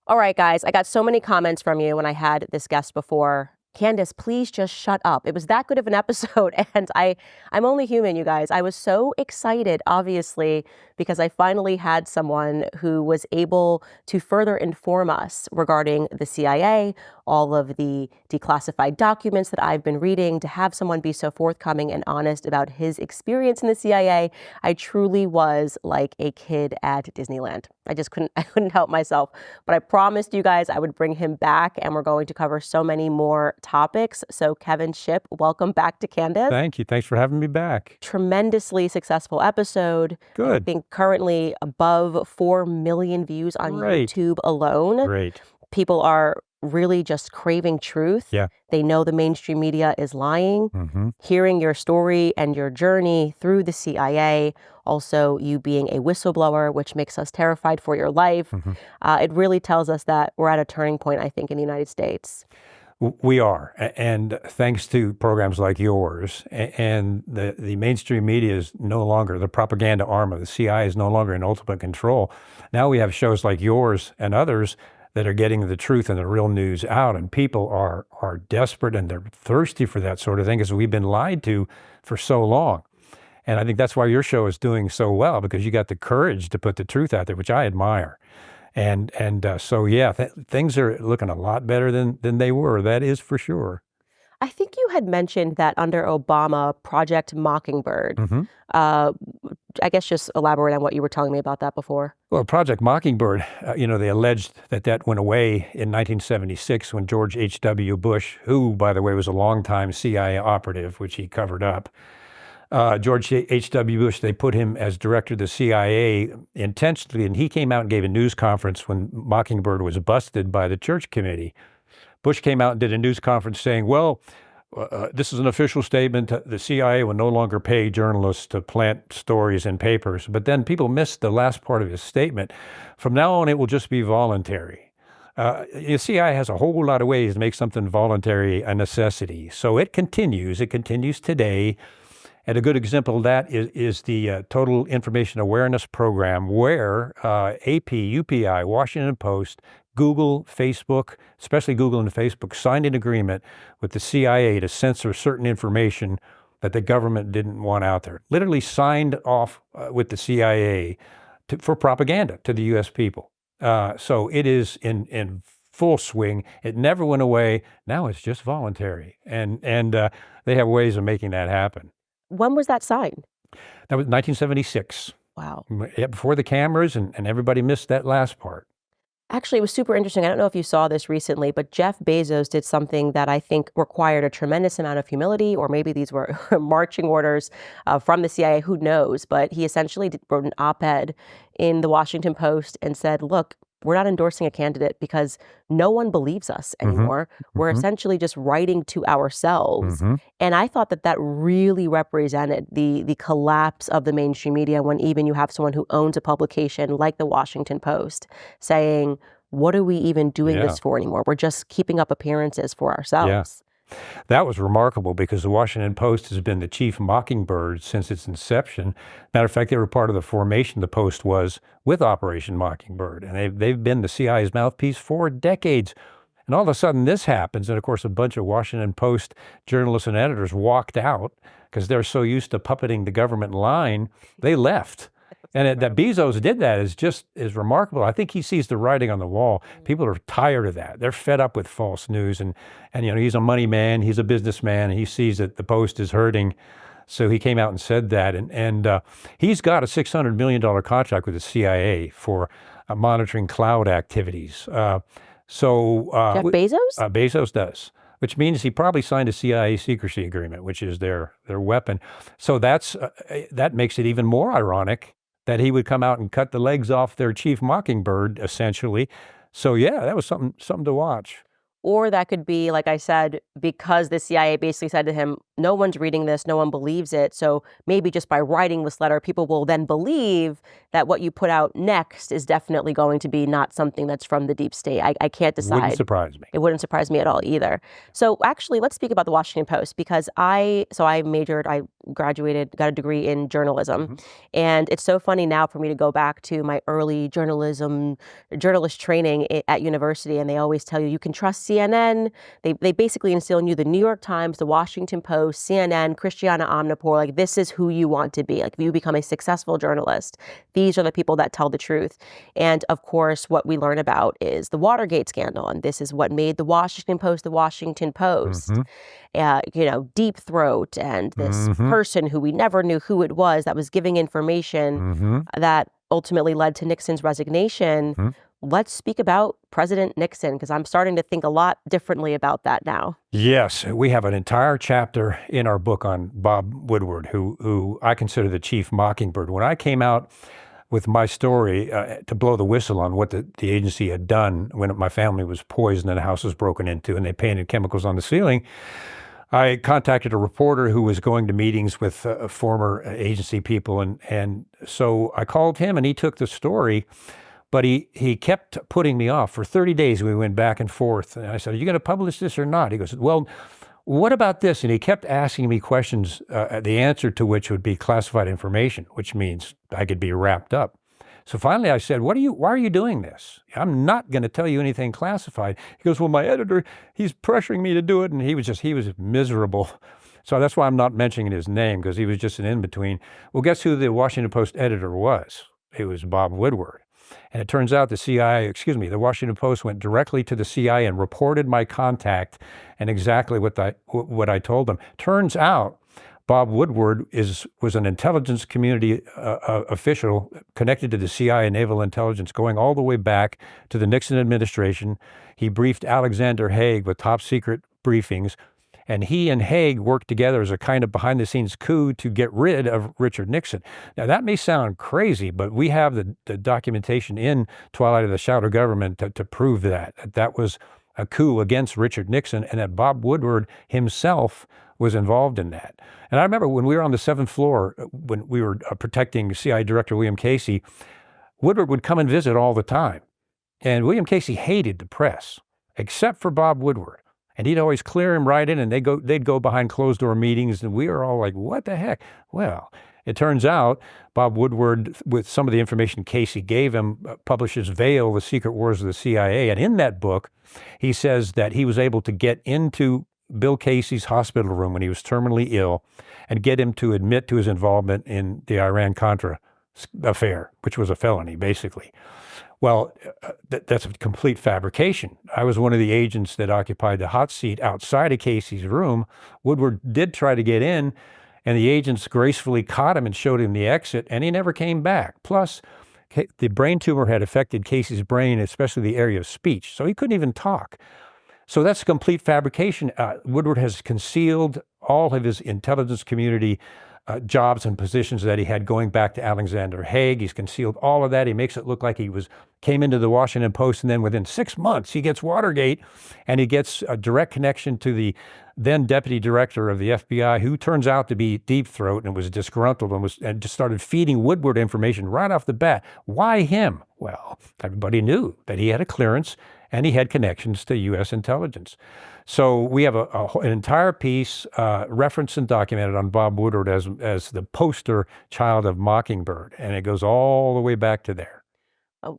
All right, guys, I got so many comments from you when I had this guest before. Candace, please just shut up. It was that good of an episode, and I'm only human, you guys. I was so excited, obviously, because I finally had someone who was able to further inform us regarding the CIA, all of the declassified documents that I've been reading. To have someone be so forthcoming and honest about his experience in the CIA, I truly was like a kid at Disneyland. I couldn't help myself. But I promised you guys I would bring him back, and we're going to cover so many more topics. So Kevin Shipp, welcome back to Candace. Thank you. Thanks for having me back. Tremendously successful episode. Good. I think currently above 4 million views on YouTube alone. Great. People are really just craving truth. Yeah. They know the mainstream media is lying. Mm-hmm. Hearing your story and your journey through the CIA, also you being a whistleblower, which makes us terrified for your life. Mm-hmm. It really tells us that we're at a turning point, I think, in the United States. We are. And thanks to programs like yours, and the mainstream media is no longer the propaganda arm of the CIA, is no longer in ultimate control. Now we have shows like yours and others that are getting the truth and the real news out, and people are desperate and they're thirsty for that sort of thing because we've been lied to for so long. And I think that's why your show is doing so well, because you got the courage to put the truth out there, which I admire. And so, yeah, things are looking a lot better than they were. That is for sure. I think you had mentioned that under Obama, Project Mockingbird. Mm-hmm. I guess just elaborate on what you were telling me about that before. Well, Project Mockingbird, they alleged that went away in 1976 when George H.W. Bush, who, by the way, was a longtime CIA operative, which he covered up, George H.W. Bush, they put him as director of the CIA intentionally, and he came out and gave a news conference when Mockingbird was busted by the Church Committee. Bush came out and did a news conference saying, well, this is an official statement. The CIA will no longer pay journalists to plant stories in papers. But then people missed the last part of his statement. From now on, it will just be voluntary. The CIA has a whole lot of ways to make something voluntary a necessity. So it continues. It continues today. And a good example of that is the Total Information Awareness Program, where AP, UPI, Washington Post, Google, Facebook, especially Google and Facebook, signed an agreement with the CIA to censor certain information that the government didn't want out there. Literally signed off with the CIA for propaganda to the U.S. people. So it is in full swing. It never went away. Now it's just voluntary. And they have ways of making that happen. When was that signed? That was 1976. Wow. Yeah, before the cameras, and everybody missed that last part. Actually, it was super interesting. I don't know if you saw this recently, but Jeff Bezos did something that I think required a tremendous amount of humility, or maybe these were marching orders from the CIA, who knows? But he essentially wrote an op-ed in the Washington Post and said, look, we're not endorsing a candidate because no one believes us anymore. Mm-hmm. We're essentially just writing to ourselves. Mm-hmm. And I thought that really represented the collapse of the mainstream media, when even you have someone who owns a publication like the Washington Post saying, what are we even doing this for anymore? We're just keeping up appearances for ourselves. Yeah. That was remarkable, because the Washington Post has been the chief mockingbird since its inception. Matter of fact, they were part of the formation the Post was with Operation Mockingbird, and they've been the CIA's mouthpiece for decades. And all of a sudden this happens, and of course a bunch of Washington Post journalists and editors walked out because they're so used to puppeting the government line, they left. And that Bezos did that is remarkable. I think he sees the writing on the wall. People are tired of that. They're fed up with false news. And he's a money man. He's a businessman. And he sees that the Post is hurting. So he came out and said that. And he's got a $600 million contract with the CIA for monitoring cloud activities. Jeff Bezos? Bezos does. Which means he probably signed a CIA secrecy agreement, which is their weapon. So that makes it even more ironic that he would come out and cut the legs off their chief mockingbird, essentially. So yeah, that was something to watch. Or that could be, like I said, because the CIA basically said to him, no one's reading this, no one believes it. So maybe just by writing this letter, people will then believe that what you put out next is definitely going to be not something that's from the deep state. I can't decide. Wouldn't surprise me. It wouldn't surprise me at all either. So actually, let's speak about the Washington Post, because I got a degree in journalism. And it's so funny now for me to go back to my early journalist training at university, and they always tell you can trust CNN. They basically instill in you the New York Times, the Washington Post, CNN, Christiana Amanpour, like this is who you want to be. Like if you become a successful journalist, these are the people that tell the truth. And of course, what we learn about is the Watergate scandal, and this is what made the Washington Post the Washington Post. Deep throat and this person who we never knew who it was that was giving information that ultimately led to Nixon's resignation. Let's speak about President Nixon, because I'm starting to think a lot differently about that now. Yes, we have an entire chapter in our book on Bob Woodward, who I consider the chief mockingbird. When I came out with my story to blow the whistle on what the agency had done when my family was poisoned and a house was broken into and they painted chemicals on the ceiling, I contacted a reporter who was going to meetings with former agency people. And so I called him and he took the story, but he kept putting me off. For 30 days, we went back and forth. And I said, are you going to publish this or not? He goes, well, what about this? And he kept asking me questions, the answer to which would be classified information, which means I could be wrapped up. So finally I said, why are you doing this? I'm not going to tell you anything classified. He goes, well, my editor, he's pressuring me to do it. And he was miserable. So that's why I'm not mentioning his name, because he was just an in-between. Well, guess who the Washington Post editor was? It was Bob Woodward. And it turns out the Washington Post went directly to the CIA and reported my contact and exactly what I told them. Turns out Bob Woodward was an intelligence community official connected to the CIA Naval Intelligence going all the way back to the Nixon administration. He briefed Alexander Haig with top secret briefings, and he and Haig worked together as a kind of behind-the-scenes coup to get rid of Richard Nixon. Now, that may sound crazy, but we have the documentation in Twilight of the Shadow Government to prove that was a coup against Richard Nixon, and that Bob Woodward himself was involved in that. And I remember when we were on the 7th floor, when we were protecting CIA Director William Casey, Woodward would come and visit all the time. And William Casey hated the press, except for Bob Woodward. And he'd always clear him right in, and they'd go behind closed-door meetings, and we were all like, what the heck? Well, it turns out Bob Woodward, with some of the information Casey gave him, publishes Veil, The Secret Wars of the CIA. And in that book, he says that he was able to get into Bill Casey's hospital room when he was terminally ill and get him to admit to his involvement in the Iran-Contra affair, which was a felony, basically. Well, that's a complete fabrication. I was one of the agents that occupied the hot seat outside of Casey's room. Woodward did try to get in, and the agents gracefully caught him and showed him the exit, and he never came back. Plus, the brain tumor had affected Casey's brain, especially the area of speech, so he couldn't even talk. So that's a complete fabrication. Woodward has concealed all of his intelligence community jobs and positions that he had going back to Alexander Haig. He's concealed all of that. He makes it look like he came into the Washington Post, and then within 6 months he gets Watergate, and he gets a direct connection to the then deputy director of the FBI, who turns out to be Deep Throat and was disgruntled and just started feeding Woodward information right off the bat. Why him? Well, everybody knew that he had a clearance and he had connections to U.S. intelligence. So we have an entire piece referenced and documented on Bob Woodward as the poster child of Mockingbird, and it goes all the way back to there.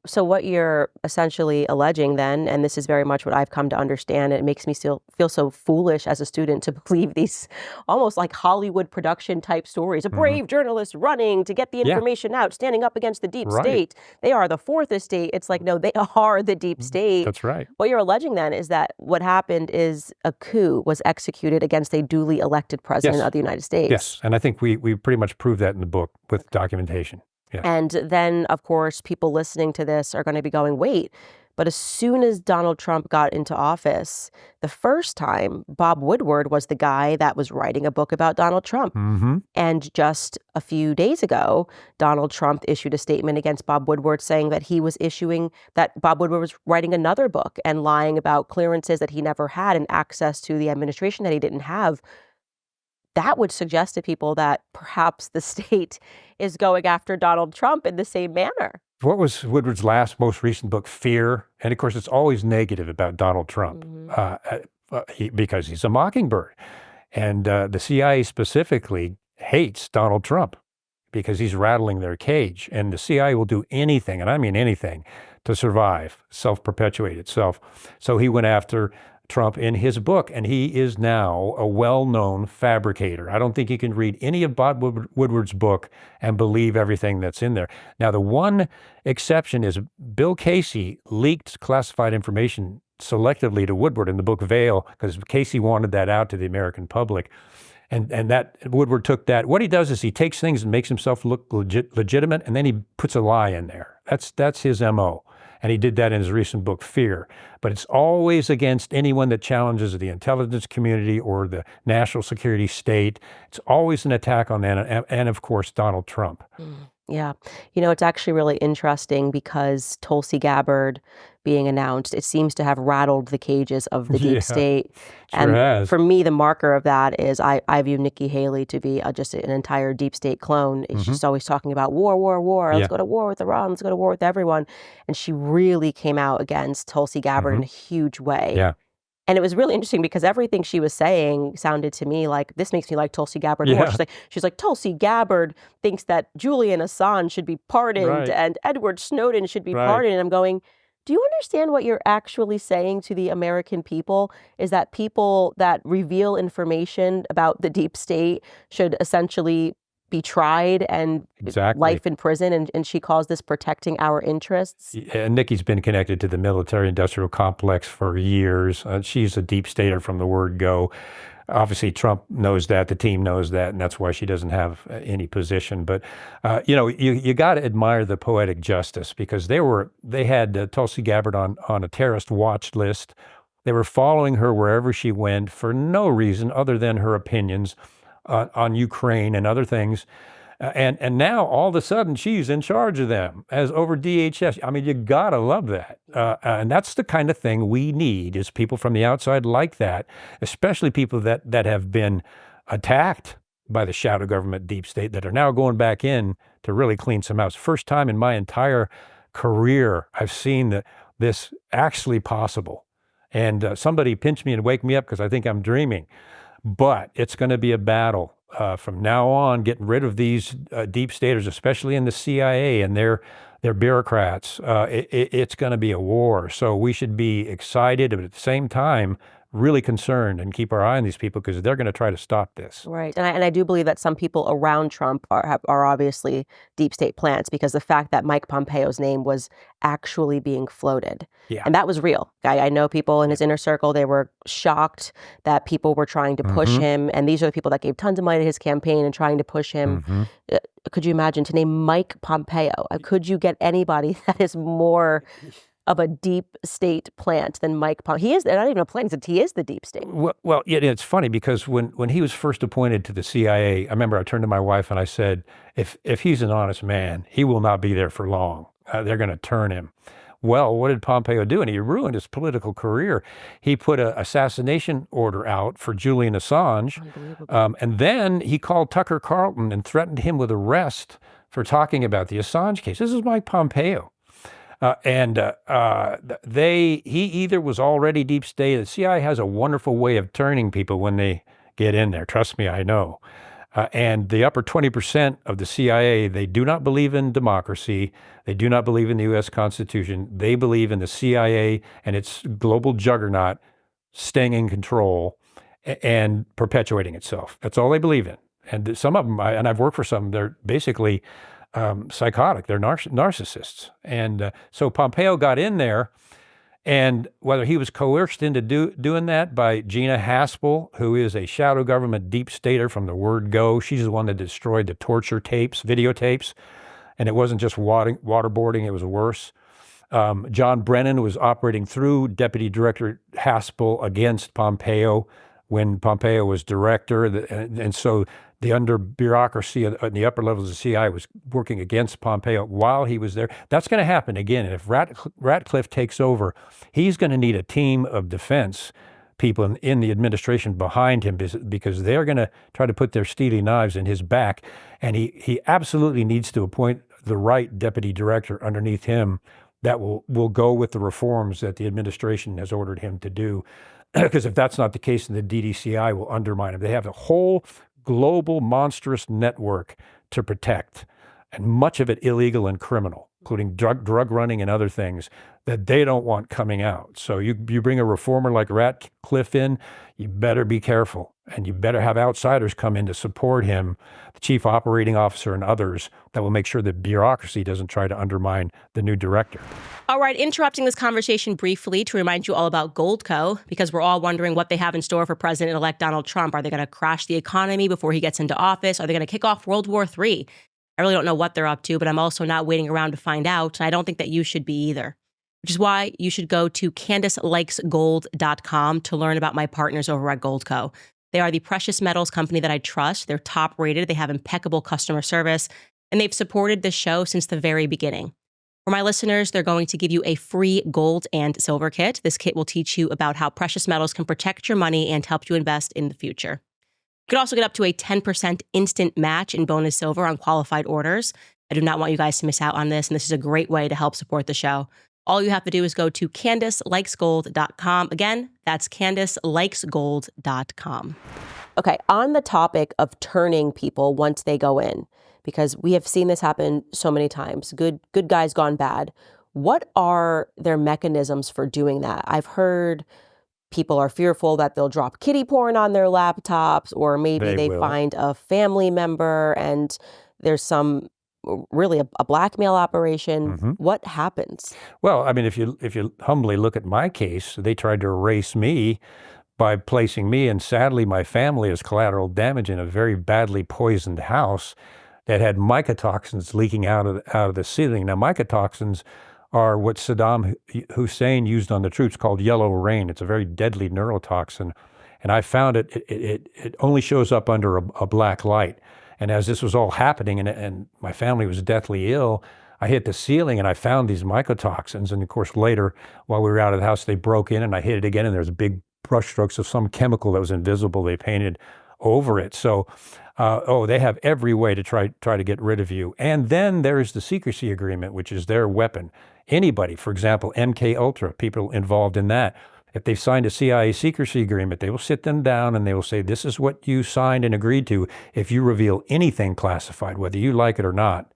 So what you're essentially alleging then, and this is very much what I've come to understand, it makes me still feel so foolish as a student to believe these almost like Hollywood production type stories. A brave journalist running to get the information out, standing up against the deep state. They are the fourth estate. It's like, no, they are the deep state. That's right. What you're alleging then is that what happened is a coup was executed against a duly elected president of the United States. Yes, and I think we pretty much proved that in the book with documentation. Yeah. And then, of course, people listening to this are going to be going, wait, but as soon as Donald Trump got into office, the first time, Bob Woodward was the guy that was writing a book about Donald Trump. And just a few days ago, Donald Trump issued a statement against Bob Woodward saying that that Bob Woodward was writing another book and lying about clearances that he never had and access to the administration that he didn't have. That would suggest to people that perhaps the state is going after Donald Trump in the same manner. What was Woodward's most recent book, Fear? And of course, it's always negative about Donald Trump because he's a mockingbird. And the CIA specifically hates Donald Trump because he's rattling their cage. And the CIA will do anything, and I mean anything, to survive, self-perpetuate itself. So he went after Trump in his book, and he is now a well-known fabricator. I don't think you can read any of Bob Woodward's book and believe everything that's in there. Now, the one exception is Bill Casey leaked classified information selectively to Woodward in the book Veil, because Casey wanted that out to the American public. And that Woodward took that. What he does is he takes things and makes himself look legitimate, and then he puts a lie in there. That's his MO. And he did that in his recent book, Fear. But it's always against anyone that challenges the intelligence community or the national security state. It's always an attack on that, and of course, Donald Trump. Yeah. It's actually really interesting because Tulsi Gabbard being announced, it seems to have rattled the cages of the deep state. Sure has. For me, the marker of that is I view Nikki Haley to be just an entire deep state clone. She's always talking about war, war, war. Let's go to war with Iran. Let's go to war with everyone. And she really came out against Tulsi Gabbard in a huge way. Yeah. And it was really interesting because everything she was saying sounded to me like, this makes me like Tulsi Gabbard more. She's like, Tulsi Gabbard thinks that Julian Assange should be pardoned and Edward Snowden should be pardoned. And I'm going, do you understand what you're actually saying to the American people? Is that people that reveal information about the deep state should essentially be tried and life in prison, and she calls this protecting our interests? And Nikki's been connected to the military-industrial complex for years. She's a deep stater from the word go. Obviously, Trump knows that, the team knows that, and that's why she doesn't have any position. But, you got to admire the poetic justice, because they had Tulsi Gabbard on a terrorist watch list. They were following her wherever she went for no reason other than her opinions on Ukraine and other things. And now all of a sudden she's in charge of them as over DHS. I mean, you gotta love that. And that's the kind of thing we need, is people from the outside like that, especially people that have been attacked by the shadow government deep state that are now going back in to really clean some house. First time in my entire career I've seen this actually possible. And somebody pinch me and wake me up, because I think I'm dreaming. But it's going to be a battle from now on, getting rid of these deep staters, especially in the CIA and their bureaucrats. It's going to be a war. So we should be excited, but at the same time, really concerned and keep our eye on these people, because they're going to try to stop this. Right. And I do believe that some people around Trump are obviously deep state plants, because the fact that Mike Pompeo's name was actually being floated. Yeah. And that was real. I know people in his inner circle, they were shocked that people were trying to push him. And these are the people that gave tons of money to his campaign and trying to push him. Could you imagine, to name Mike Pompeo? Could you get anybody that is more of a deep state plant than Mike Pompeo? He is not even a plant; he is the deep state. Well, yeah, it's funny, because when he was first appointed to the CIA, I remember I turned to my wife and I said, if he's an honest man, he will not be there for long. They're going to turn him. Well, what did Pompeo do? And he ruined his political career. He put an assassination order out for Julian Assange, and then he called Tucker Carlson and threatened him with arrest for talking about the Assange case. This is Mike Pompeo. He either was already deep state. The CIA has a wonderful way of turning people when they get in there. Trust me, I know. And the upper 20% of the CIA, they do not believe in democracy. They do not believe in the U.S. Constitution. They believe in the CIA and its global juggernaut staying in control and perpetuating itself. That's all they believe in. And some of them, and I've worked for some, they're basically psychotic. They're narcissists. And so Pompeo got in there, and whether he was coerced into doing that by Gina Haspel, who is a shadow government deep stater from the word go. She's the one that destroyed the torture tapes, videotapes, and it wasn't just waterboarding, it was worse. John Brennan was operating through Deputy Director Haspel against Pompeo when Pompeo was director, and so the under bureaucracy at the upper levels of the CIA was working against Pompeo while he was there. That's going to happen again. And if Ratcliffe takes over, he's going to need a team of defense people in the administration behind him, because they're going to try to put their steely knives in his back. And he absolutely needs to appoint the right deputy director underneath him that will go with the reforms that the administration has ordered him to do. Because if that's not the case, then the DDCI will undermine him. They have a whole global monstrous network to protect, and much of it illegal and criminal, including drug running and other things that they don't want coming out. So you bring a reformer like Ratcliffe in, you better be careful, and you better have outsiders come in to support him, the chief operating officer and others, that will make sure that bureaucracy doesn't try to undermine the new director. All right, interrupting this conversation briefly to remind you all about GoldCo, because we're all wondering what they have in store for President-elect Donald Trump. Are they going to crash the economy before he gets into office? Are they going to kick off World War III? I really don't know what they're up to, but I'm also not waiting around to find out. And I don't think that you should be either, which is why you should go to CandaceLikesGold.com to learn about my partners over at GoldCo. They are the precious metals company that I trust. They're top rated. They have impeccable customer service, and they've supported this show since the very beginning. For my listeners, they're going to give you a free gold and silver kit. This kit will teach you about how precious metals can protect your money and help you invest in the future. You can also get up to a 10% instant match in bonus silver on qualified orders. I do not want you guys to miss out on this, and this is a great way to help support the show. All you have to do is go to CandaceLikesGold.com. Again, that's CandaceLikesGold.com. Okay, on the topic of turning people once they go in, because we have seen this happen so many times, good guys gone bad. What are their mechanisms for doing that? I've heard people are fearful that they'll drop kiddie porn on their laptops, or maybe they find a family member and there's some really a blackmail operation. Mm-hmm. What happens? Well, I mean, if you humbly look at my case, they tried to erase me by placing me and sadly my family as collateral damage in a very badly poisoned house that had mycotoxins leaking out of the ceiling. Now, mycotoxins are what Saddam Hussein used on the troops, called yellow rain. It's a very deadly neurotoxin. And I found it only shows up under a black light. And as this was all happening and my family was deathly ill, I hit the ceiling and I found these mycotoxins. And of course, later, while we were out of the house, they broke in and I hit it again. And there's big brushstrokes of some chemical that was invisible. They painted over it. So, they have every way to try to get rid of you. And then there's the secrecy agreement, which is their weapon. Anybody, for example, MK Ultra, people involved in that, if they've signed a CIA secrecy agreement, they will sit them down and they will say, this is what you signed and agreed to. If you reveal anything classified, whether you like it or not,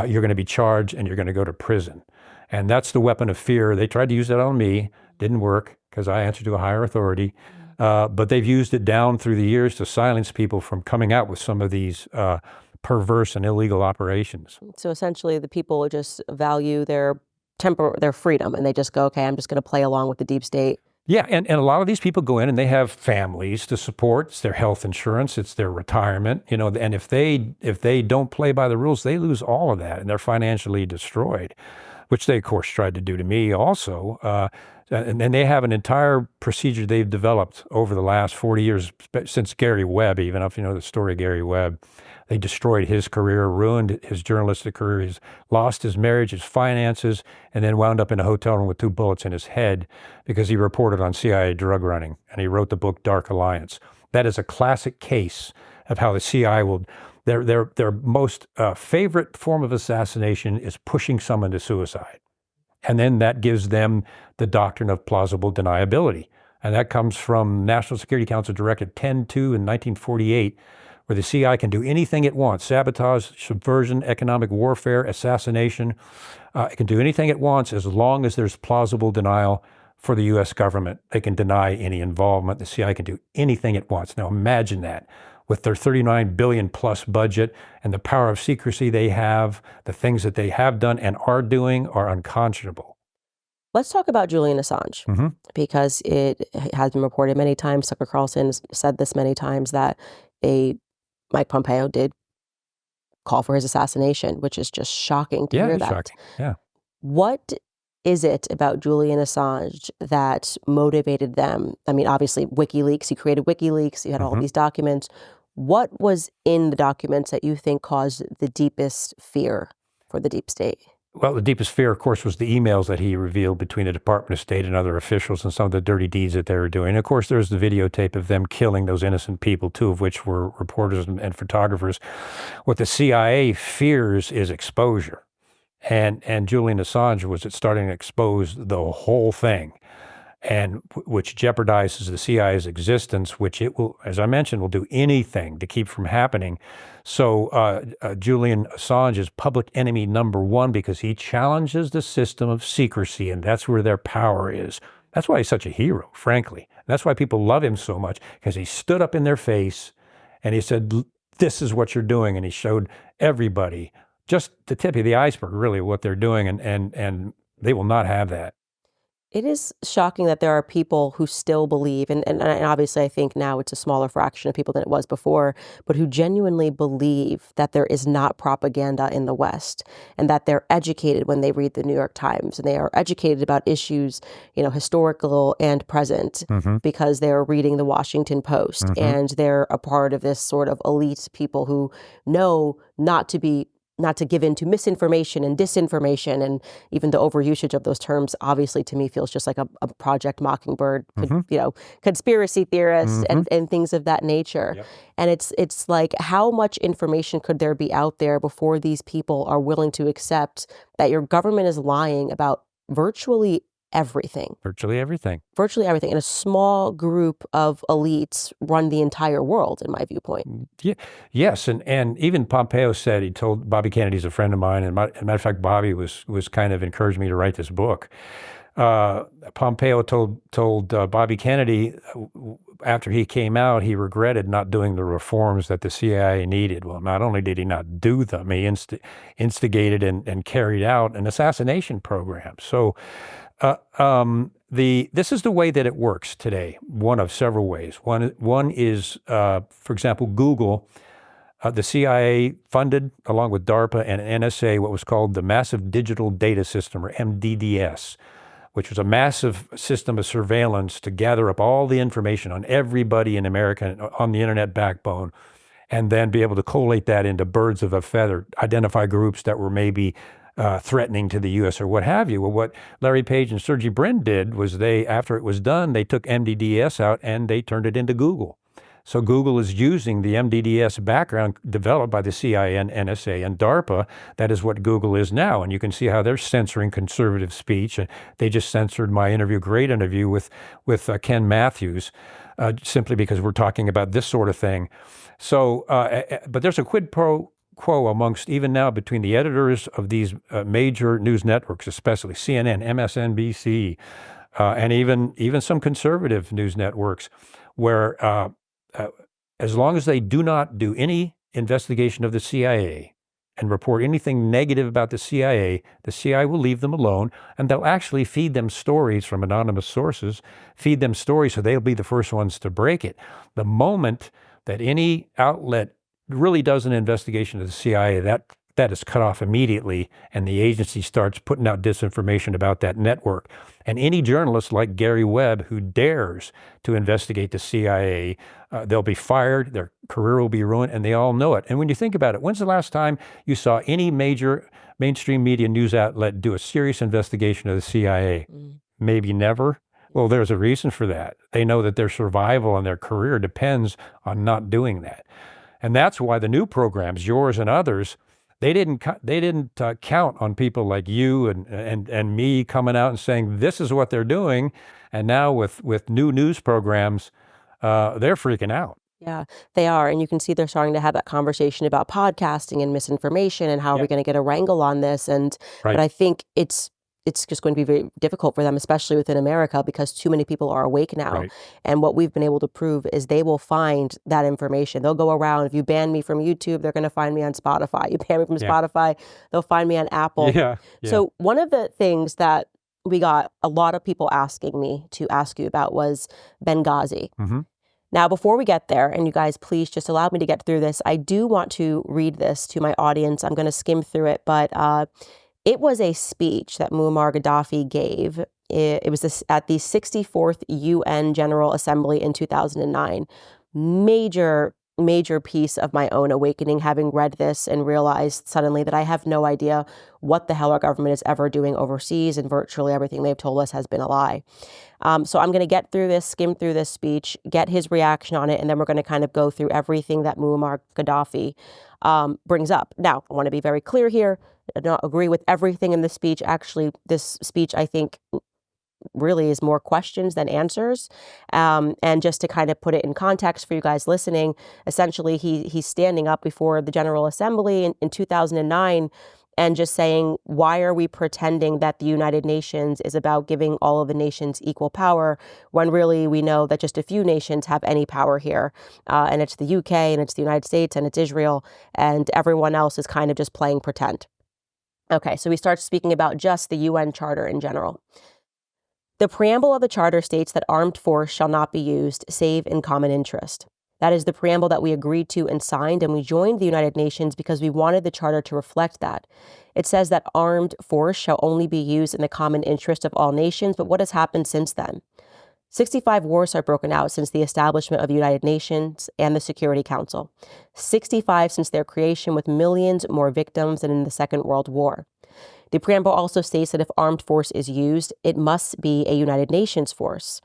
you're going to be charged and you're going to go to prison. And that's the weapon of fear. They tried to use that on me. Didn't work because I answer to a higher authority. But they've used it down through the years to silence people from coming out with some of these perverse and illegal operations. So essentially, the people just value their freedom, and they just go, okay, I'm just going to play along with the deep state. Yeah, and a lot of these people go in and they have families to support. It's their health insurance, it's their retirement, and if they don't play by the rules, they lose all of that and they're financially destroyed, which they, of course, tried to do to me also. And they have an entire procedure they've developed over the last 40 years, since Gary Webb, even if you know the story of Gary Webb. They destroyed his career, ruined his journalistic career, he's lost his marriage, his finances, and then wound up in a hotel room with 2 bullets in his head because he reported on CIA drug running, and he wrote the book Dark Alliance. That is a classic case of how the CIA will, their most favorite form of assassination is pushing someone to suicide. And then that gives them the doctrine of plausible deniability. And that comes from National Security Council Directive 10-2 in 1948, where the CIA can do anything it wants: sabotage, subversion, economic warfare, assassination. It can do anything it wants as long as there's plausible denial for the U.S. government. They can deny any involvement. The CIA can do anything it wants. Now imagine that. With their $39 billion plus budget and the power of secrecy they have, the things that they have done and are doing are unconscionable. Let's talk about Julian Assange, because it has been reported many times, Tucker Carlson has said this many times, that Mike Pompeo did call for his assassination, which is just shocking to hear that. Shocking. Yeah. What is it about Julian Assange that motivated them? I mean, obviously, WikiLeaks, he created WikiLeaks, you had all these documents. What was in the documents that you think caused the deepest fear for the deep state? Well, the deepest fear, of course, was the emails that he revealed between the Department of State and other officials and some of the dirty deeds that they were doing. And of course, there's the videotape of them killing those innocent people, 2 of which were reporters and photographers. What the CIA fears is exposure. And Julian Assange was starting to expose the whole thing. and which jeopardizes the CIA's existence, which it will, as I mentioned, will do anything to keep from happening. So Julian Assange is public enemy number one because he challenges the system of secrecy, and that's where their power is. That's why he's such a hero, frankly. That's why people love him so much, because he stood up in their face and he said, this is what you're doing. And he showed everybody just the tip of the iceberg, really, what they're doing. And they will not have that. It is shocking that there are people who still believe, and obviously I think now it's a smaller fraction of people than it was before, but who genuinely believe that there is not propaganda in the West, and that they're educated when they read the New York Times, and they are educated about issues, historical and present, because they're reading the Washington Post, and they're a part of this sort of elite people who know not to give in to misinformation and disinformation, and even the overusage of those terms obviously to me feels just like a Project Mockingbird, conspiracy theorists and things of that nature. Yep. And it's like, how much information could there be out there before these people are willing to accept that your government is lying about virtually everything? Virtually everything. Virtually everything. And a small group of elites run the entire world, in my viewpoint. Yeah, yes, and even Pompeo said, he told, Bobby Kennedy's a friend of mine, and as a matter of fact, Bobby was kind of encouraged me to write this book. Pompeo told Bobby Kennedy, after he came out, he regretted not doing the reforms that the CIA needed. Well, not only did he not do them, he instigated and carried out an assassination program. So this is the way that it works today, one of several ways. One is, for example, Google. The CIA funded, along with DARPA and NSA, what was called the Massive Digital Data System, or MDDS, which was a massive system of surveillance to gather up all the information on everybody in America on the internet backbone, and then be able to collate that into birds of a feather, identify groups that were maybe threatening to the U.S. or what have you. Well, what Larry Page and Sergey Brin did was after it was done, they took MDDS out and they turned it into Google. So Google is using the MDDS background developed by the CIA and NSA and DARPA. That is what Google is now. And you can see how they're censoring conservative speech. They just censored my great interview with Ken Matthews, simply because we're talking about this sort of thing. So, but there's a quid pro quo amongst, even now, between the editors of these major news networks, especially CNN, MSNBC, and even some conservative news networks, where as long as they do not do any investigation of the CIA and report anything negative about the CIA will leave them alone, and they'll actually feed them stories from anonymous sources, feed them stories so they'll be the first ones to break it. The moment that any outlet really does an investigation of the CIA, that is cut off immediately, and the agency starts putting out disinformation about that network. And any journalist like Gary Webb who dares to investigate the CIA, they'll be fired, their career will be ruined, and they all know it. And when you think about it, when's the last time you saw any major mainstream media news outlet do a serious investigation of the CIA? Maybe never. Well, there's a reason for that. They know that their survival and their career depends on not doing that. And that's why the new programs, yours and others, they didn't count on people like you and me coming out and saying this is what they're doing. And now with new news programs, they're freaking out. Yeah, they are. And you can see they're starting to have that conversation about podcasting and misinformation and how are we going to get a wrangle on this. And but I think it's just going to be very difficult for them, especially within America, because too many people are awake now. Right. And what we've been able to prove is they will find that information. They'll go around. If you ban me from YouTube, they're going to find me on Spotify. You ban me from Spotify, they'll find me on Apple. Yeah. So one of the things that we got a lot of people asking me to ask you about was Benghazi. Now, before we get there, and you guys, please just allow me to get through this, I do want to read this to my audience. I'm going to skim through it, but it was a speech that Muammar Gaddafi gave. It was at the 64th UN General Assembly in 2009. Major piece of my own awakening, having read this and realized suddenly that I have no idea what the hell our government is ever doing overseas, and virtually everything they've told us has been a lie. So I'm going to get through this, skim through this speech, get his reaction on it, and then we're going to kind of go through everything that Muammar Gaddafi brings up. Now, I want to be very clear here. I don't agree with everything in the speech. Actually, this speech, I think, really is more questions than answers. And just to kind of put it in context for you guys listening, essentially he's standing up before the General Assembly in 2009 and just saying, why are we pretending that the United Nations is about giving all of the nations equal power when really we know that just a few nations have any power here? And it's the UK and it's the United States and it's Israel, and everyone else is kind of just playing pretend. Okay, so we start speaking about just the UN Charter in general. The preamble of the Charter states that armed force shall not be used save in common interest. That is the preamble that we agreed to and signed, and we joined the United Nations because we wanted the Charter to reflect that. It says that armed force shall only be used in the common interest of all nations, but what has happened since then? 65 wars have broken out since the establishment of the United Nations and the Security Council. 65 since their creation, with millions more victims than in the Second World War. The preamble also states that if armed force is used, it must be a United Nations force.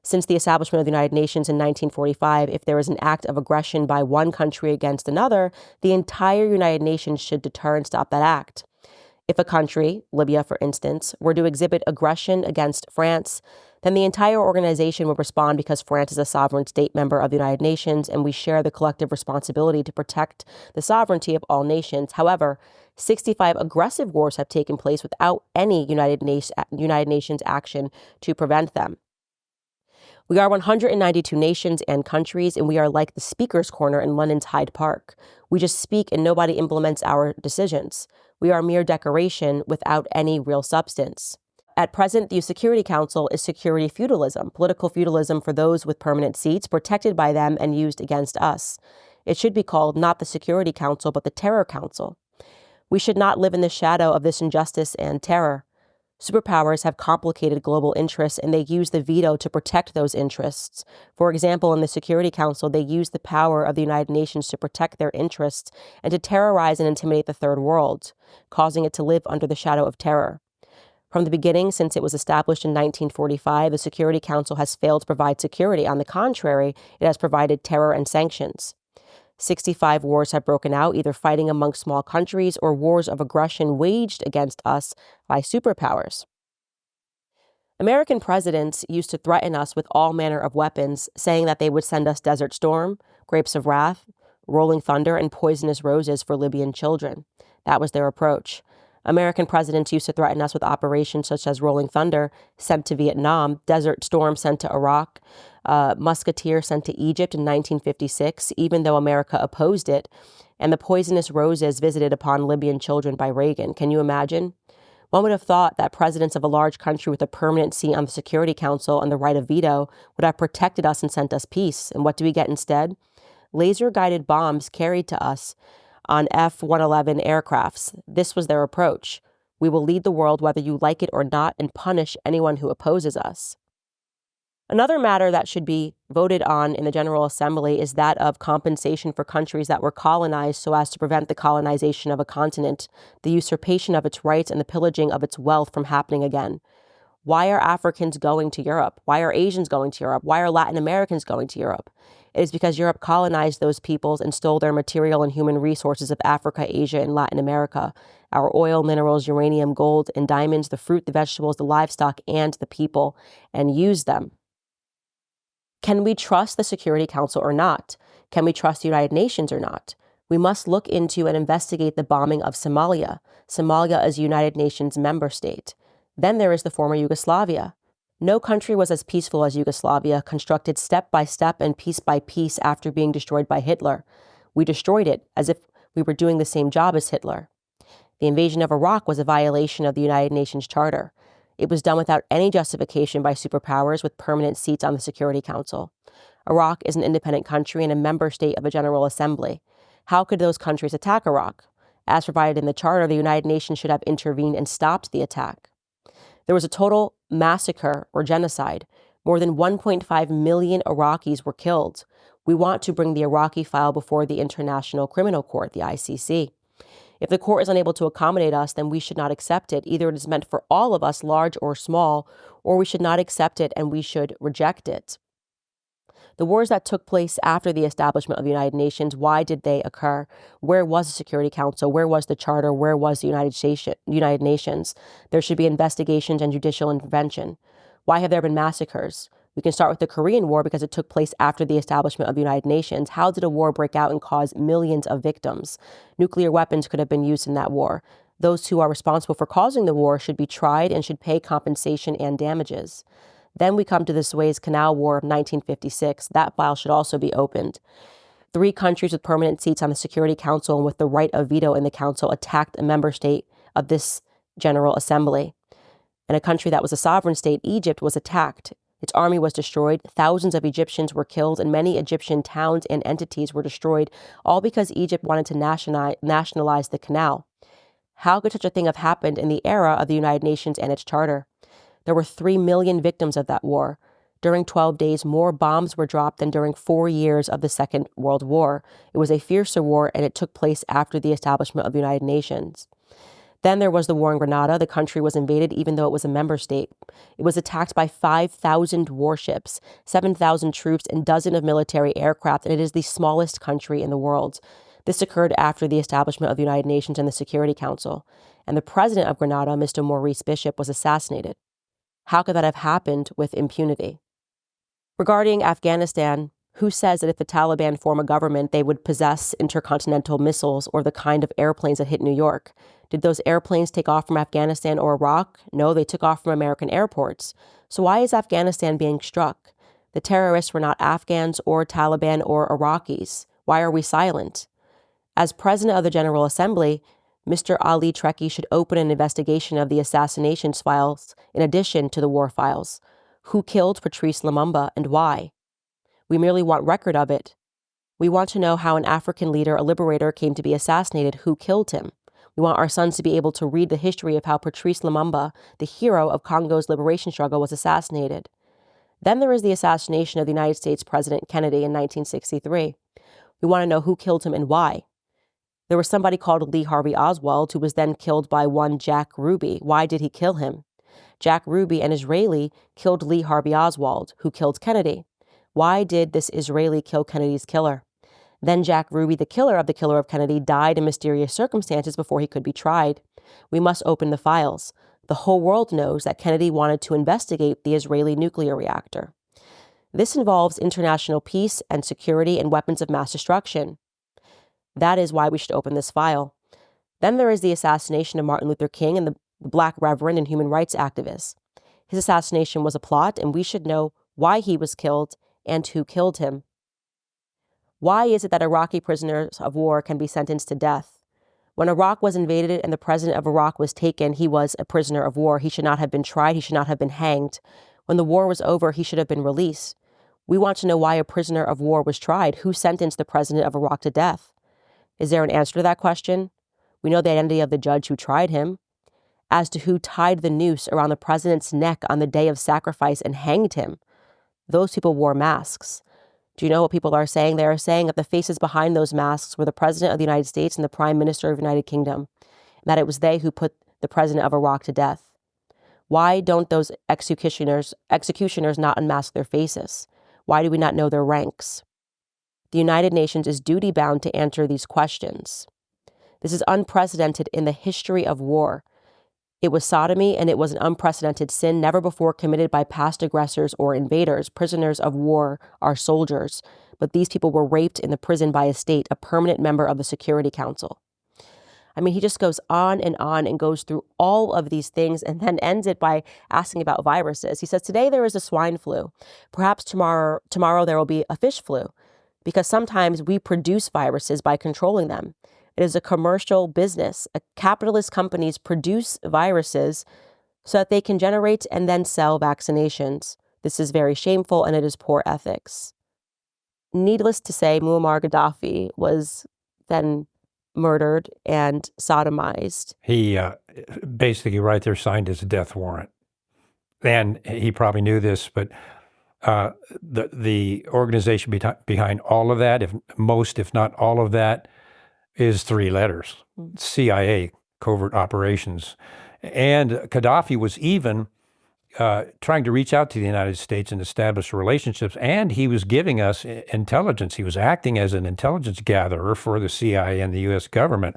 Since the establishment of the United Nations in 1945, if there is an act of aggression by one country against another, the entire United Nations should deter and stop that act. If a country, Libya for instance, were to exhibit aggression against France, then the entire organization would respond because France is a sovereign state member of the United Nations and we share the collective responsibility to protect the sovereignty of all nations. However, 65 aggressive wars have taken place without any United Nations action to prevent them. We are 192 nations and countries, and we are like the Speaker's Corner in London's Hyde Park. We just speak and nobody implements our decisions. We are mere decoration without any real substance. At present, the Security Council is security feudalism, political feudalism for those with permanent seats, protected by them and used against us. It should be called not the Security Council, but the Terror Council. We should not live in the shadow of this injustice and terror. Superpowers have complicated global interests, and they use the veto to protect those interests. For example, in the Security Council, they use the power of the United Nations to protect their interests and to terrorize and intimidate the Third World, causing it to live under the shadow of terror. From the beginning, since it was established in 1945, the Security Council has failed to provide security. On the contrary, it has provided terror and sanctions. 65 wars have broken out, either fighting among small countries or wars of aggression waged against us by superpowers. American presidents used to threaten us with all manner of weapons, saying that they would send us Desert Storm, Grapes of Wrath, Rolling Thunder, and poisonous roses for Libyan children. That was their approach. American presidents used to threaten us with operations such as Rolling Thunder, sent to Vietnam, Desert Storm sent to Iraq, Musketeer sent to Egypt in 1956, even though America opposed it, and the poisonous roses visited upon Libyan children by Reagan. Can you imagine? One would have thought that presidents of a large country with a permanent seat on the Security Council and the right of veto would have protected us and sent us peace. And what do we get instead? Laser-guided bombs carried to us on F-111 aircrafts. This was their approach. We will lead the world whether you like it or not and punish anyone who opposes us. Another matter that should be voted on in the General Assembly is that of compensation for countries that were colonized so as to prevent the colonization of a continent, the usurpation of its rights, and the pillaging of its wealth from happening again. Why are Africans going to Europe? Why are Asians going to Europe? Why are Latin Americans going to Europe? It is because Europe colonized those peoples and stole their material and human resources of Africa, Asia, and Latin America. Our oil, minerals, uranium, gold, and diamonds, the fruit, the vegetables, the livestock, and the people, and used them. Can we trust the Security Council or not? Can we trust the United Nations or not? We must look into and investigate the bombing of Somalia. Somalia is a United Nations member state. Then there is the former Yugoslavia. No country was as peaceful as Yugoslavia, constructed step by step and piece by piece after being destroyed by Hitler. We destroyed it as if we were doing the same job as Hitler. The invasion of Iraq was a violation of the United Nations Charter. It was done without any justification by superpowers with permanent seats on the Security Council. Iraq is an independent country and a member state of a General Assembly. How could those countries attack Iraq? As provided in the Charter, the United Nations should have intervened and stopped the attack. There was a total massacre or genocide. More than 1.5 million Iraqis were killed. We want to bring the Iraqi file before the International Criminal Court, the ICC. If the court is unable to accommodate us, then we should not accept it. Either it is meant for all of us, large or small, or we should not accept it and we should reject it. The wars that took place after the establishment of the United Nations, why did they occur? Where was the Security Council? Where was the Charter? Where was the United Nations? There should be investigations and judicial intervention. Why have there been massacres? We can start with the Korean War because it took place after the establishment of the United Nations. How did a war break out and cause millions of victims? Nuclear weapons could have been used in that war. Those who are responsible for causing the war should be tried and should pay compensation and damages. Then we come to the Suez Canal War of 1956. That file should also be opened. 3 countries with permanent seats on the Security Council and with the right of veto in the council attacked a member state of this General Assembly. And a country that was a sovereign state, Egypt, was attacked. Its army was destroyed, thousands of Egyptians were killed, and many Egyptian towns and entities were destroyed, all because Egypt wanted to nationalize the canal. How could such a thing have happened in the era of the United Nations and its charter? There were 3 million victims of that war. During 12 days, more bombs were dropped than during 4 years of the Second World War. It was a fiercer war, and it took place after the establishment of the United Nations. Then there was the war in Grenada. The country was invaded even though it was a member state. It was attacked by 5,000 warships, 7,000 troops, and dozens of military aircraft, and it is the smallest country in the world. This occurred after the establishment of the United Nations and the Security Council. And the president of Grenada, Mr. Maurice Bishop, was assassinated. How could that have happened with impunity? Regarding Afghanistan, who says that if the Taliban form a government, they would possess intercontinental missiles or the kind of airplanes that hit New York? Did those airplanes take off from Afghanistan or Iraq? No, they took off from American airports. So why is Afghanistan being struck? The terrorists were not Afghans or Taliban or Iraqis. Why are we silent? As president of the General Assembly, Mr. Ali Trekkie should open an investigation of the assassinations files in addition to the war files. Who killed Patrice Lumumba and why? We merely want record of it. We want to know how an African leader, a liberator, came to be assassinated, who killed him. We want our sons to be able to read the history of how Patrice Lumumba, the hero of Congo's liberation struggle, was assassinated. Then there is the assassination of the United States President Kennedy in 1963. We want to know who killed him and why. There was somebody called Lee Harvey Oswald who was then killed by one Jack Ruby. Why did he kill him? Jack Ruby, an Israeli, killed Lee Harvey Oswald, who killed Kennedy. Why did this Israeli kill Kennedy's killer? Then Jack Ruby, the killer of Kennedy, died in mysterious circumstances before he could be tried. We must open the files. The whole world knows that Kennedy wanted to investigate the Israeli nuclear reactor. This involves international peace and security and weapons of mass destruction. That is why we should open this file. Then there is the assassination of Martin Luther King and the Black reverend and human rights activist. His assassination was a plot, and we should know why he was killed and who killed him. Why is it that Iraqi prisoners of war can be sentenced to death? When Iraq was invaded and the president of Iraq was taken, he was a prisoner of war. He should not have been tried. He should not have been hanged. When the war was over, he should have been released. We want to know why a prisoner of war was tried. Who sentenced the president of Iraq to death? Is there an answer to that question? We know the identity of the judge who tried him. As to who tied the noose around the president's neck on the day of sacrifice and hanged him, those people wore masks. Do you know what people are saying? They are saying that the faces behind those masks were the President of the United States and the Prime Minister of the United Kingdom, and that it was they who put the President of Iraq to death. Why don't those executioners not unmask their faces? Why do we not know their ranks? The United Nations is duty-bound to answer these questions. This is unprecedented in the history of war. It was sodomy, and it was an unprecedented sin never before committed by past aggressors or invaders. Prisoners of war are soldiers, but these people were raped in the prison by a state, a permanent member of the Security Council. I mean, he just goes on and goes through all of these things and then ends it by asking about viruses. He says, today there is a swine flu. Perhaps tomorrow there will be a fish flu, because sometimes we produce viruses by controlling them. It is a commercial business. Capitalist companies produce viruses so that they can generate and then sell vaccinations. This is very shameful, and it is poor ethics. Needless to say, Muammar Gaddafi was then murdered and sodomized. He basically right there signed his death warrant. And he probably knew this, but the organization behind all of that, if not all of that, is 3 letters: CIA, Covert Operations. And Gaddafi was even trying to reach out to the United States and establish relationships, and he was giving us intelligence. He was acting as an intelligence gatherer for the CIA and the U.S. government.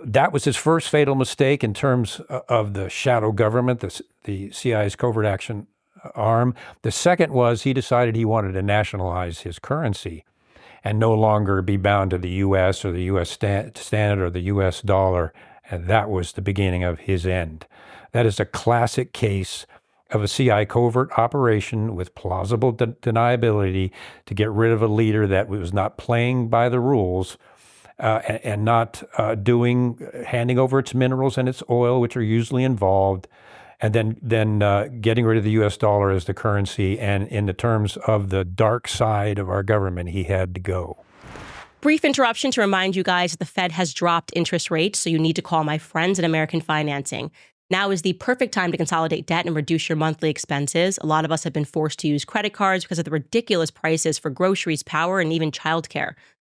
That was his first fatal mistake in terms of the shadow government, the CIA's covert action arm. The second was he decided he wanted to nationalize his currency and no longer be bound to the U.S. or the U.S. standard or the U.S. dollar. And that was the beginning of his end. That is a classic case of a CIA covert operation with plausible deniability to get rid of a leader that was not playing by the rules and not handing over its minerals and its oil, which are usually involved, and then getting rid of the U.S. dollar as the currency. And in the terms of the dark side of our government, he had to go. Brief interruption to remind you guys that the Fed has dropped interest rates, so you need to call my friends at American Financing. Now is the perfect time to consolidate debt and reduce your monthly expenses. A lot of us have been forced to use credit cards because of the ridiculous prices for groceries, power, and even childcare.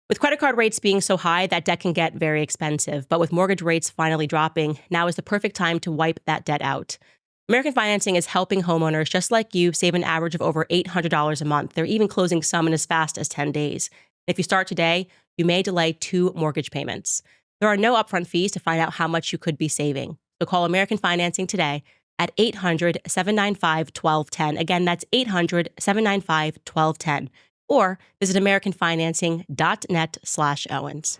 With credit card rates being so high, that debt can get very expensive. But with mortgage rates finally dropping, now is the perfect time to wipe that debt out. American Financing is helping homeowners just like you save an average of over $800 a month. They're even closing some in as fast as 10 days. If you start today, you may delay 2 mortgage payments. There are no upfront fees to find out how much you could be saving. So call American Financing today at 800-795-1210. Again, that's 800-795-1210. Or visit americanfinancing.net/Owens.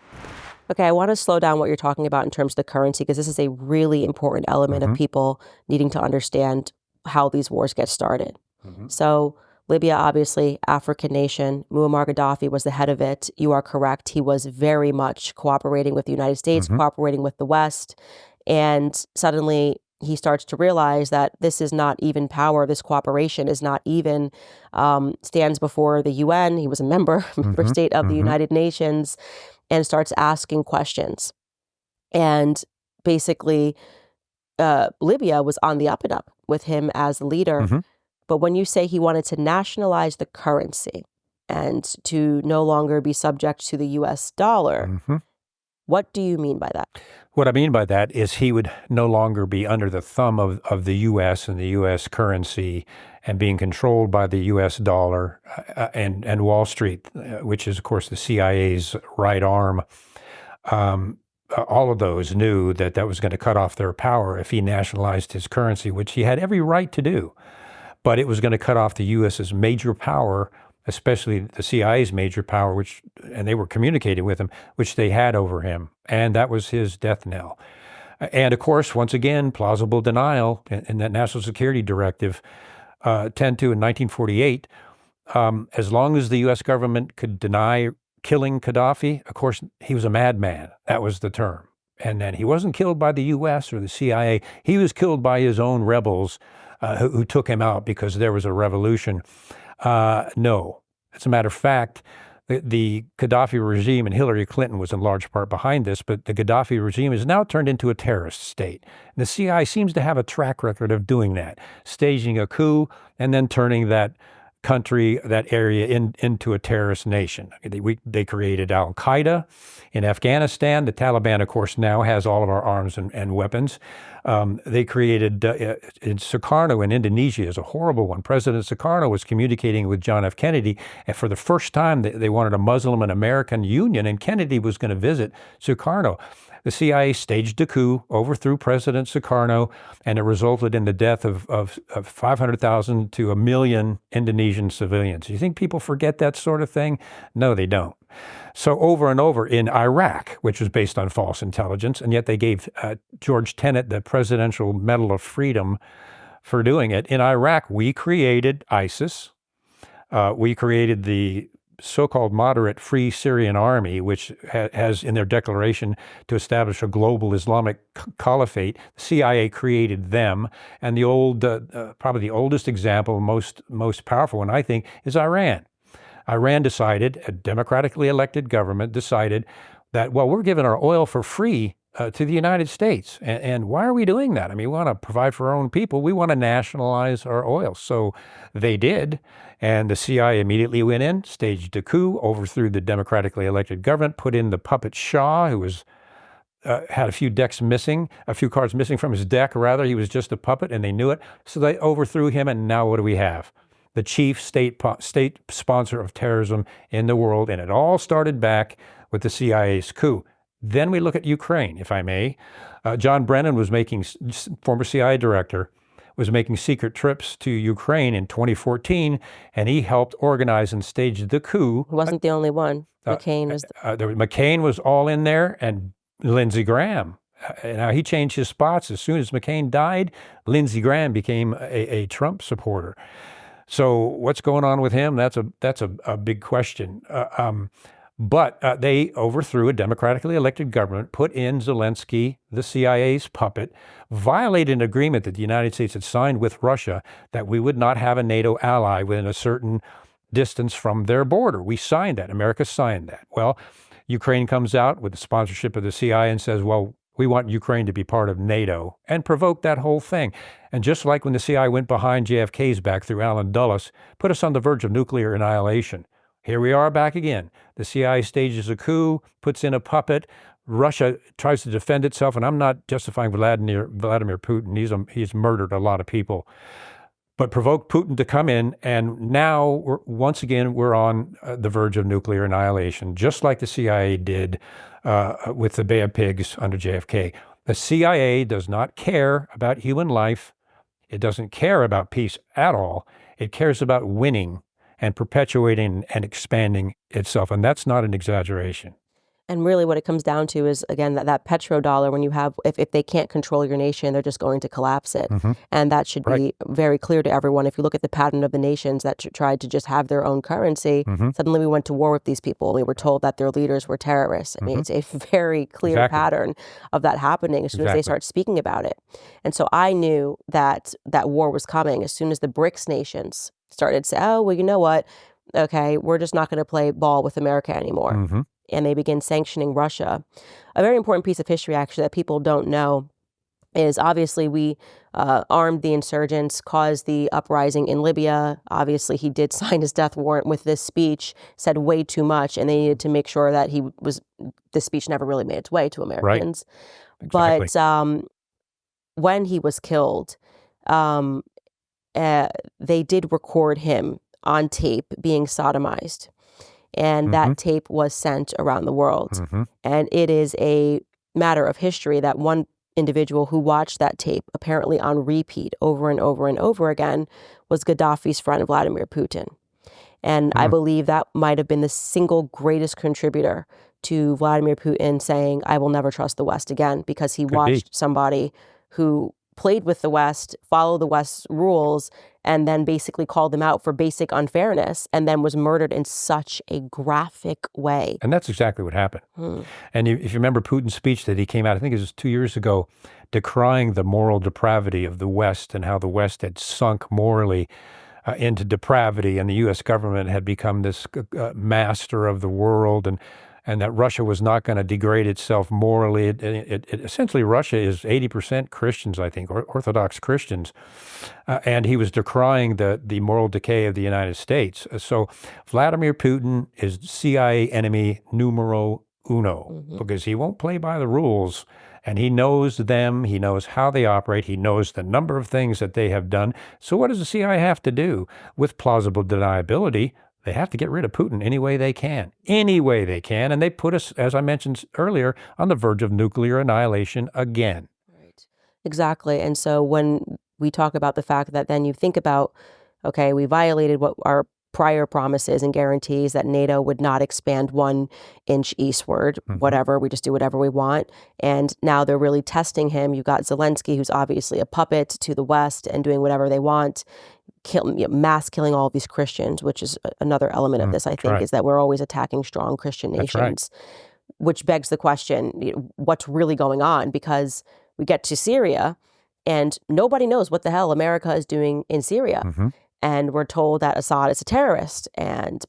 Okay, I want to slow down what you're talking about in terms of the currency, because this is a really important element of people needing to understand how these wars get started. So Libya, obviously, African nation. Muammar Gaddafi was the head of it. You are correct. He was very much cooperating with the United States, cooperating with the West. And suddenly he starts to realize that this is not even power. This cooperation is not even, stands before the UN. He was a member state of the United Nations, and starts asking questions. And basically, Libya was on the up and up with him as the leader. But when you say he wanted to nationalize the currency and to no longer be subject to the U.S. dollar, what do you mean by that? What I mean by that is he would no longer be under the thumb of the U.S. and the U.S. currency and being controlled by the U.S. dollar and Wall Street, which is, of course, the CIA's right arm. All of those knew that that was going to cut off their power if he nationalized his currency, which he had every right to do. But it was going to cut off the U.S.'s major power, especially the CIA's major power, and they were communicating with him, which they had over him. And that was his death knell. And of course, once again, plausible denial in that National Security Directive 10-2 in 1948, as long as the U.S. government could deny killing Gaddafi, of course, he was a madman. That was the term. And then he wasn't killed by the U.S. or the CIA. He was killed by his own rebels who took him out because there was a revolution. No. As a matter of fact, the Gaddafi regime, and Hillary Clinton was in large part behind this, but the Gaddafi regime is now turned into a terrorist state. And the CIA seems to have a track record of doing that, staging a coup and then turning that country, that area into a terrorist nation. They created al-Qaeda in Afghanistan. The Taliban, of course, now has all of our arms and weapons. They created in Sukarno in Indonesia is a horrible one. President Sukarno was communicating with John F. Kennedy, and for the first time they wanted a Muslim and American union, and Kennedy was going to visit Sukarno. The CIA staged a coup, overthrew President Sukarno, and it resulted in the death of 500,000 to 1 million Indonesian civilians. You think people forget that sort of thing? No, they don't. So over and over in Iraq, which was based on false intelligence, and yet they gave George Tenet the Presidential Medal of Freedom for doing it. In Iraq, we created ISIS. We created the so-called moderate Free Syrian Army, which has in their declaration to establish a global Islamic caliphate. The CIA created them, and the old, probably the oldest example, most powerful one, I think, is Iran. Iran decided, a democratically elected government decided that, well, we're giving our oil for free to the United States. And why are we doing that? I mean, we want to provide for our own people. We want to nationalize our oil. So they did. And the CIA immediately went in, staged a coup, overthrew the democratically elected government, put in the puppet Shah, who was had a few cards missing from his deck, rather. He was just a puppet, and they knew it. So they overthrew him, and now what do we have? The chief state sponsor of terrorism in the world, and it all started back with the CIA's coup. Then we look at Ukraine, if I may. John Brennan was former CIA director, was making secret trips to Ukraine in 2014, and he helped organize and stage the coup. He wasn't the only one. McCain was. McCain was all in there, and Lindsey Graham. Now, he changed his spots. As soon as McCain died, Lindsey Graham became a Trump supporter. So what's going on with him? That's a big question. But they overthrew a democratically elected government, put in Zelensky, the CIA's puppet, violated an agreement that the United States had signed with Russia that we would not have a NATO ally within a certain distance from their border. We signed that. America signed that. Well, Ukraine comes out with the sponsorship of the CIA and says, well, we want Ukraine to be part of NATO, and provoked that whole thing. And just like when the CIA went behind JFK's back through Allen Dulles, put us on the verge of nuclear annihilation. Here we are back again. The CIA stages a coup, puts in a puppet. Russia tries to defend itself, and I'm not justifying Vladimir Putin. He's murdered a lot of people. But provoked Putin to come in, and now, once again, we're on the verge of nuclear annihilation, just like the CIA did with the Bay of Pigs under JFK. The CIA does not care about human life. It doesn't care about peace at all. It cares about winning and perpetuating and expanding itself, and that's not an exaggeration. And really what it comes down to is, again, that petrodollar, when you have, if they can't control your nation, they're just going to collapse it. And that should be very clear to everyone. If you look at the pattern of the nations that tried to just have their own currency, suddenly we went to war with these people. We were told that their leaders were terrorists. I mean, it's a very clear pattern of that happening as soon as they start speaking about it. And so I knew that that war was coming as soon as the BRICS nations started to say, oh, well, you know what? Okay, we're just not going to play ball with America anymore. And they begin sanctioning Russia. A very important piece of history, actually, that people don't know is obviously we armed the insurgents, caused the uprising in Libya. Obviously, he did sign his death warrant with this speech, said way too much, and they needed to make sure that this speech never really made its way to Americans. Exactly. But when he was killed, they did record him on tape being sodomized. And that tape was sent around the world. And it is a matter of history that one individual who watched that tape, apparently on repeat over and over and over again, was Gaddafi's friend, Vladimir Putin. And I believe that might have been the single greatest contributor to Vladimir Putin saying, I will never trust the West again, because he watched somebody who played with the West, followed the West's rules, and then basically called them out for basic unfairness, and then was murdered in such a graphic way. And that's exactly what happened. And if you remember Putin's speech that he came out, I think it was 2 years ago, decrying the moral depravity of the West and how the West had sunk morally into depravity, and the U.S. government had become this master of the world, and that Russia was not going to degrade itself morally. Essentially, Russia is 80% Christians, I think, or Orthodox Christians. And he was decrying the moral decay of the United States. So Vladimir Putin is CIA enemy numero uno, because he won't play by the rules. And he knows them. He knows how they operate. He knows the number of things that they have done. So what does the CIA have to do? With plausible deniability, they have to get rid of Putin any way they can. Any way they can. And they put us, as I mentioned earlier, on the verge of nuclear annihilation again. Right. Exactly. And so when we talk about the fact that then you think about, okay, we violated what our prior promises and guarantees that NATO would not expand 1 inch eastward, whatever, we just do whatever we want. And now they're really testing him. You've got Zelensky, who's obviously a puppet to the West and doing whatever they want. Mass killing all of these Christians, which is another element of this, I think, is that we're always attacking strong Christian nations, which begs the question, what's really going on? Because we get to Syria and nobody knows what the hell America is doing in Syria. And we're told that Assad is a terrorist.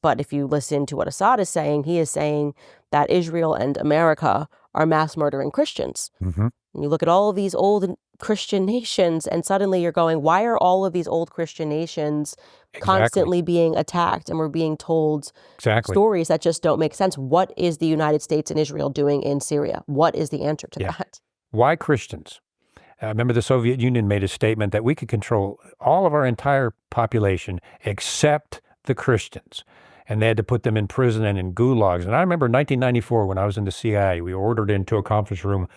But if you listen to what Assad is saying, he is saying that Israel and America are mass murdering Christians. And you look at all of these old Christian nations, and suddenly you're going, why are all of these old Christian nations constantly being attacked? And we're being told stories that just don't make sense. What is the United States and Israel doing in Syria? What is the answer to that? Why Christians? Remember, the Soviet Union made a statement that we could control all of our entire population except the Christians. And they had to put them in prison and in gulags. And I remember 1994, when I was in the CIA, we ordered into a conference room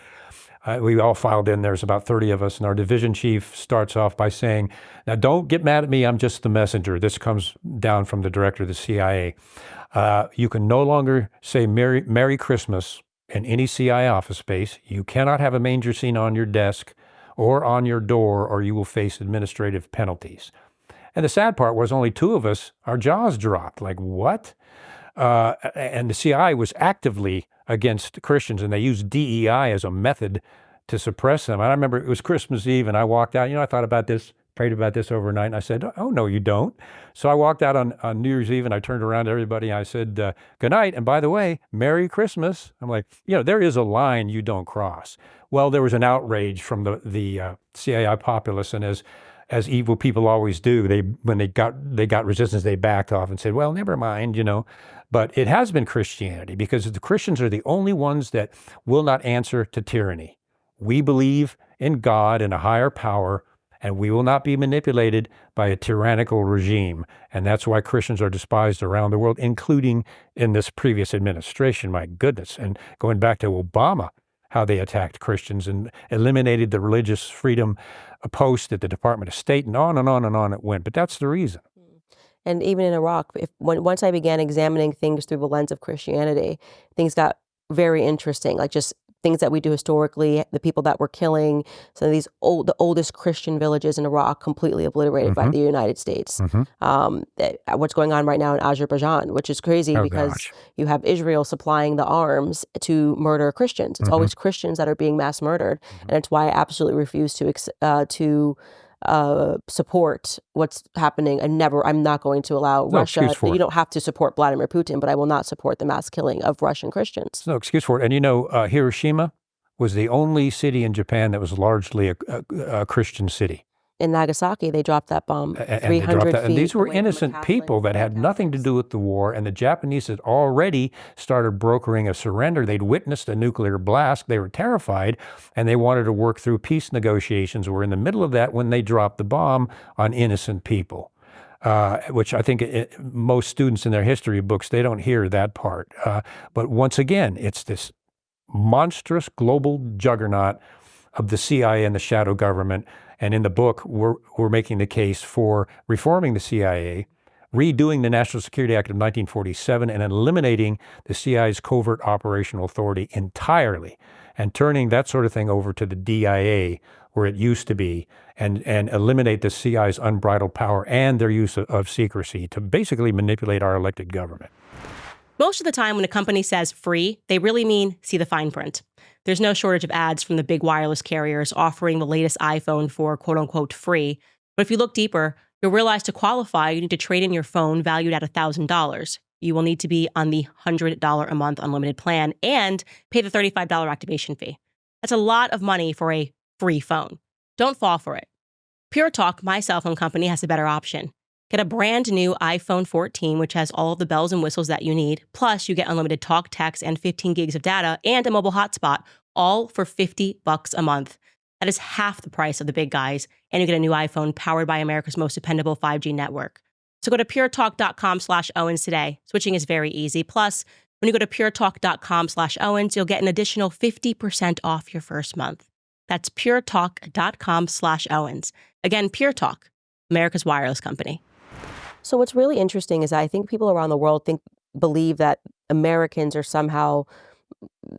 We all filed in. There's about 30 of us, and our division chief starts off by saying, now don't get mad at me, I'm just the messenger. This comes down from the director of the CIA. You can no longer say Merry Christmas in any CIA office space. You cannot have a manger scene on your desk or on your door, or you will face administrative penalties. And the sad part was only 2 of us, our jaws dropped. Like, what? And the CIA was actively against Christians, and they used DEI as a method to suppress them. And I remember it was Christmas Eve, and I walked out. I thought about this, prayed about this overnight, and I said, oh, no, you don't. So I walked out on New Year's Eve, and I turned around to everybody, and I said, good night, and by the way, Merry Christmas. I'm like, there is a line you don't cross. Well, there was an outrage from the CIA populace, and as evil people always do, when they got resistance, they backed off and said, well, never mind, But it has been Christianity, because the Christians are the only ones that will not answer to tyranny. We believe in God and a higher power, and we will not be manipulated by a tyrannical regime. And that's why Christians are despised around the world, including in this previous administration, my goodness. And going back to Obama, how they attacked Christians and eliminated the religious freedom post at the Department of State, and on and on and on it went. But that's the reason. And even in Iraq, once I began examining things through the lens of Christianity, things got very interesting, like just things that we do historically, the people that we're killing, some of the oldest Christian villages in Iraq completely obliterated by the United States. What's going on right now in Azerbaijan, which is crazy because you have Israel supplying the arms to murder Christians. It's always Christians that are being mass murdered. And it's why I absolutely refuse to support what's happening. I'm not going to allow Russia. You don't have to support Vladimir Putin, but I will not support the mass killing of Russian Christians. No excuse for it. And Hiroshima was the only city in Japan that was largely a Christian city. In Nagasaki, they dropped that bomb 300 feet. And these were away innocent people that had nothing to do with the war, and the Japanese had already started brokering a surrender. They'd witnessed a nuclear blast. They were terrified, and they wanted to work through peace negotiations. We're in the middle of that when they dropped the bomb on innocent people, which I think most students in their history books, they don't hear that part. But once again, it's this monstrous global juggernaut of the CIA and the shadow government. And in the book, we're making the case for reforming the CIA, redoing the National Security Act of 1947, and eliminating the CIA's covert operational authority entirely, and turning that sort of thing over to the DIA, where it used to be, and eliminate the CIA's unbridled power and their use of secrecy to basically manipulate our elected government. Most of the time when a company says free, they really mean see the fine print. There's no shortage of ads from the big wireless carriers offering the latest iPhone for quote-unquote free. But if you look deeper, you'll realize to qualify, you need to trade in your phone valued at $1,000. You will need to be on the $100 a month unlimited plan and pay the $35 activation fee. That's a lot of money for a free phone. Don't fall for it. PureTalk, my cell phone company, has a better option. Get a brand new iPhone 14, which has all of the bells and whistles that you need. Plus, you get unlimited talk, text, and 15 gigs of data and a mobile hotspot, all for $50 a month. That is half the price of the big guys, and you get a new iPhone powered by America's most dependable 5G network. So go to puretalk.com/Owens today. Switching is very easy. Plus, when you go to puretalk.com/Owens, you'll get an additional 50% off your first month. That's puretalk.com/Owens. Again, PureTalk, America's wireless company. So what's really interesting is I think people around the world believe that Americans are somehow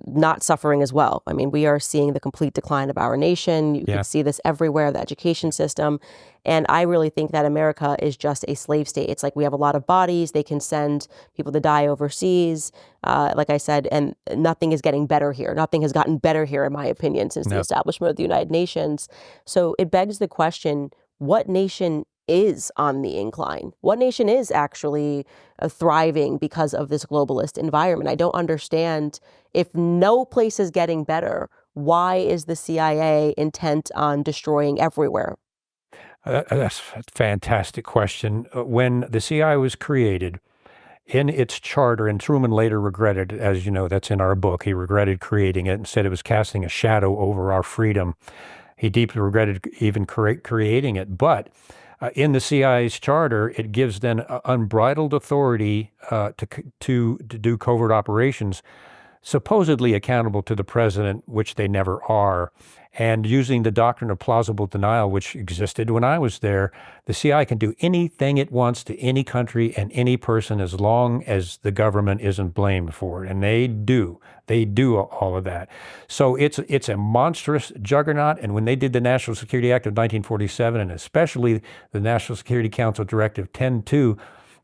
not suffering as well. I mean, we are seeing the complete decline of our nation. You can see this everywhere, the education system. And I really think that America is just a slave state. It's like we have a lot of bodies. They can send people to die overseas. Like I said, and nothing is getting better here. Nothing has gotten better here, in my opinion, since the establishment of the United Nations. So it begs the question, what nation is on the incline? What nation is actually thriving because of this globalist environment? I don't understand. If no place is getting better, why is the CIA intent on destroying everywhere? That's a fantastic question. When the CIA was created, in its charter, and Truman later regretted, as you know, that's in our book, he regretted creating it and said it was casting a shadow over our freedom. He deeply regretted even creating it. But in the CIA's charter, it gives them unbridled authority to do covert operations. supposedly accountable to the president, which they never are, and using the doctrine of plausible denial, which existed when I was there. The CIA can do anything it wants to any country and any person as long as the government isn't blamed for it. And they do. They do all of that. So it's a monstrous juggernaut. And when they did the National Security Act of 1947, and especially the National Security Council Directive 10-2,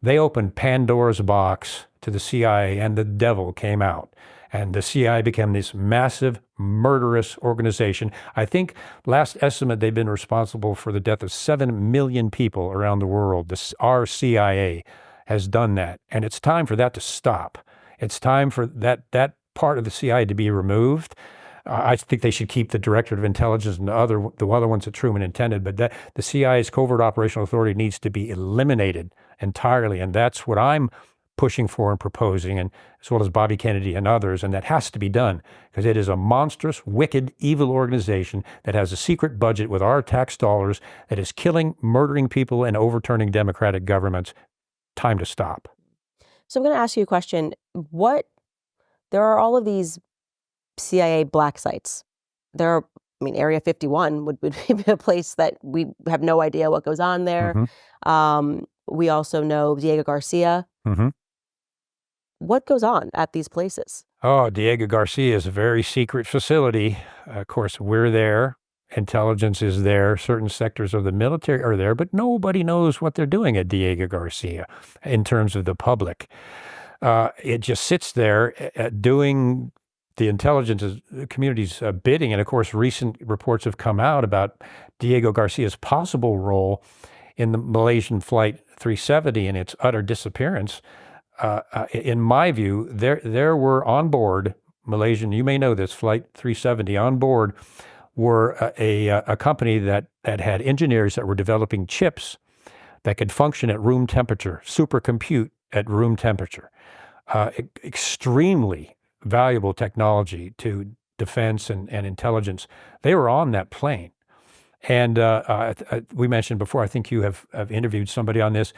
they opened Pandora's box to the CIA, and the devil came out. And the CIA became this massive, murderous organization. I think last estimate, they've been responsible for the death of 7 million people around the world. Our CIA has done that. And it's time for that to stop. It's time for that part of the CIA to be removed. I think they should keep the Director of Intelligence and the other ones that Truman intended, but the CIA's covert operational authority needs to be eliminated entirely. And that's what I'm pushing for and proposing, and as well as Bobby Kennedy and others, and that has to be done because it is a monstrous, wicked, evil organization that has a secret budget with our tax dollars that is killing, murdering people, and overturning democratic governments. Time to stop. So I'm going to ask you a question. There are all of these CIA black sites. Area 51 would be a place that we have no idea what goes on there. Mm-hmm. We also know Diego Garcia. Mm-hmm. What goes on at these places? Oh, Diego Garcia is a very secret facility. Of course, we're there. Intelligence is there. Certain sectors of the military are there, but nobody knows what they're doing at Diego Garcia in terms of the public. It just sits there doing the intelligence community's bidding. And of course, recent reports have come out about Diego Garcia's possible role in the Malaysian Flight 370 and its utter disappearance. In my view, there were on board Malaysian, you may know this, Flight 370 on board were a company that had engineers that were developing chips that could function at room temperature, supercompute at room temperature. Extremely valuable technology to defense and intelligence. They were on that plane. And we mentioned before, I think you have interviewed somebody on this.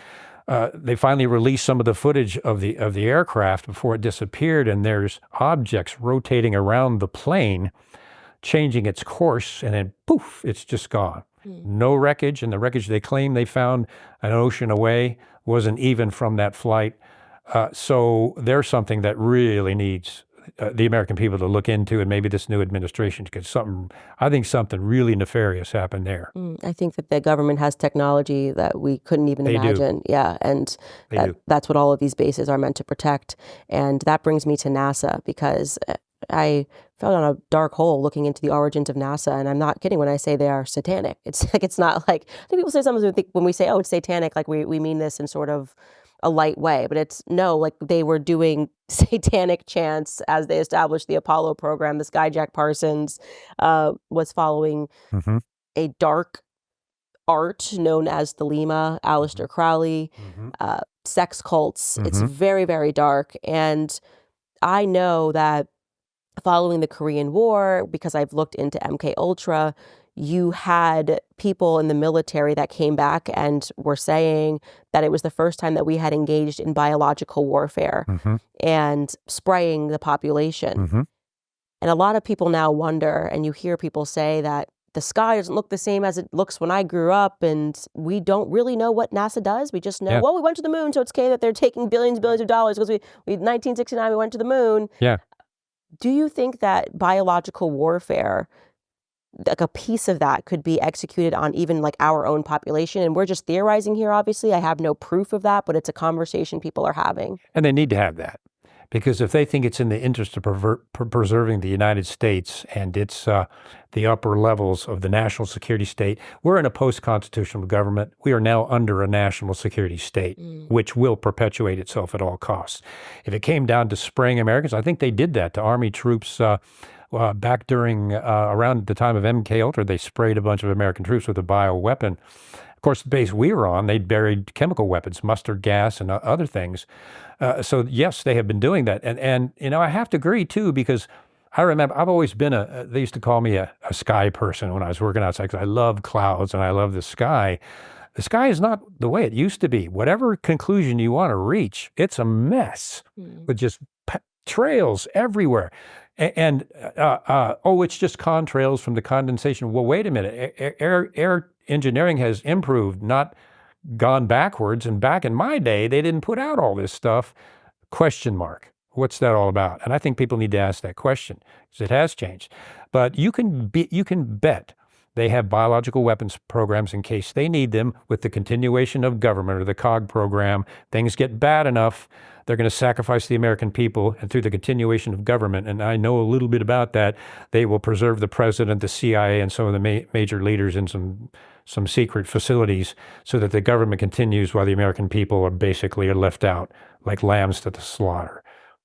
They finally released some of the footage of the aircraft before it disappeared, and there's objects rotating around the plane, changing its course, and then poof, it's just gone. No wreckage, and the wreckage they claim they found an ocean away wasn't even from that flight. So there's something that really needs the American people to look into, and maybe this new administration, because I think something really nefarious happened there. I think that the government has technology that we couldn't even imagine. Do. Yeah, and that's what all of these bases are meant to protect. And that brings me to NASA, because I fell down a dark hole looking into the origins of NASA, and I'm not kidding when I say they are satanic. It's not like, I think people say sometimes when we say, oh, it's satanic, like we mean this in sort of a light way, but like they were doing satanic chants as they established the Apollo program. This guy, Jack Parsons, was following a dark art known as the Lima, Aleister Crowley, sex cults. It's very, very dark. And I know that following the Korean War, because I've looked into MK Ultra, you had people in the military that came back and were saying that it was the first time that we had engaged in biological warfare and spraying the population. And a lot of people now wonder, and you hear people say that the sky doesn't look the same as it looks when I grew up, and we don't really know what NASA does. We just know, well, we went to the moon, so it's okay that they're taking billions and billions of dollars because we 1969, we went to the moon. Yeah. Do you think that biological warfare, like a piece of that, could be executed on even like our own population? And we're just theorizing here, obviously. I have no proof of that, but it's a conversation people are having. And they need to have that, because if they think it's in the interest of preserving the United States and its the upper levels of the national security state, we're in a post-constitutional government. We are now under a national security state, which will perpetuate itself at all costs. If it came down to spraying Americans, I think they did that to Army troops back during around the time of MK Ultra. They sprayed a bunch of American troops with a bioweapon. Of course, the base we were on, they buried chemical weapons, mustard gas, and other things. So yes, they have been doing that. And I have to agree too, because I remember I've always been they used to call me a sky person when I was working outside, because I love clouds and I love the sky. The sky is not the way it used to be. Whatever conclusion you want to reach, it's a mess with just trails everywhere. And it's just contrails from the condensation. Well, wait a minute. Air engineering has improved, not gone backwards. And back in my day, they didn't put out all this stuff. Question mark. What's that all about? And I think people need to ask that question because it has changed. But you can bet they have biological weapons programs in case they need them. With the continuation of government or the COG program, things get bad enough, they're going to sacrifice the American people, and through the continuation of government, and I know a little bit about that, they will preserve the president, the CIA, and some of the major leaders in some secret facilities so that the government continues while the American people are basically left out like lambs to the slaughter.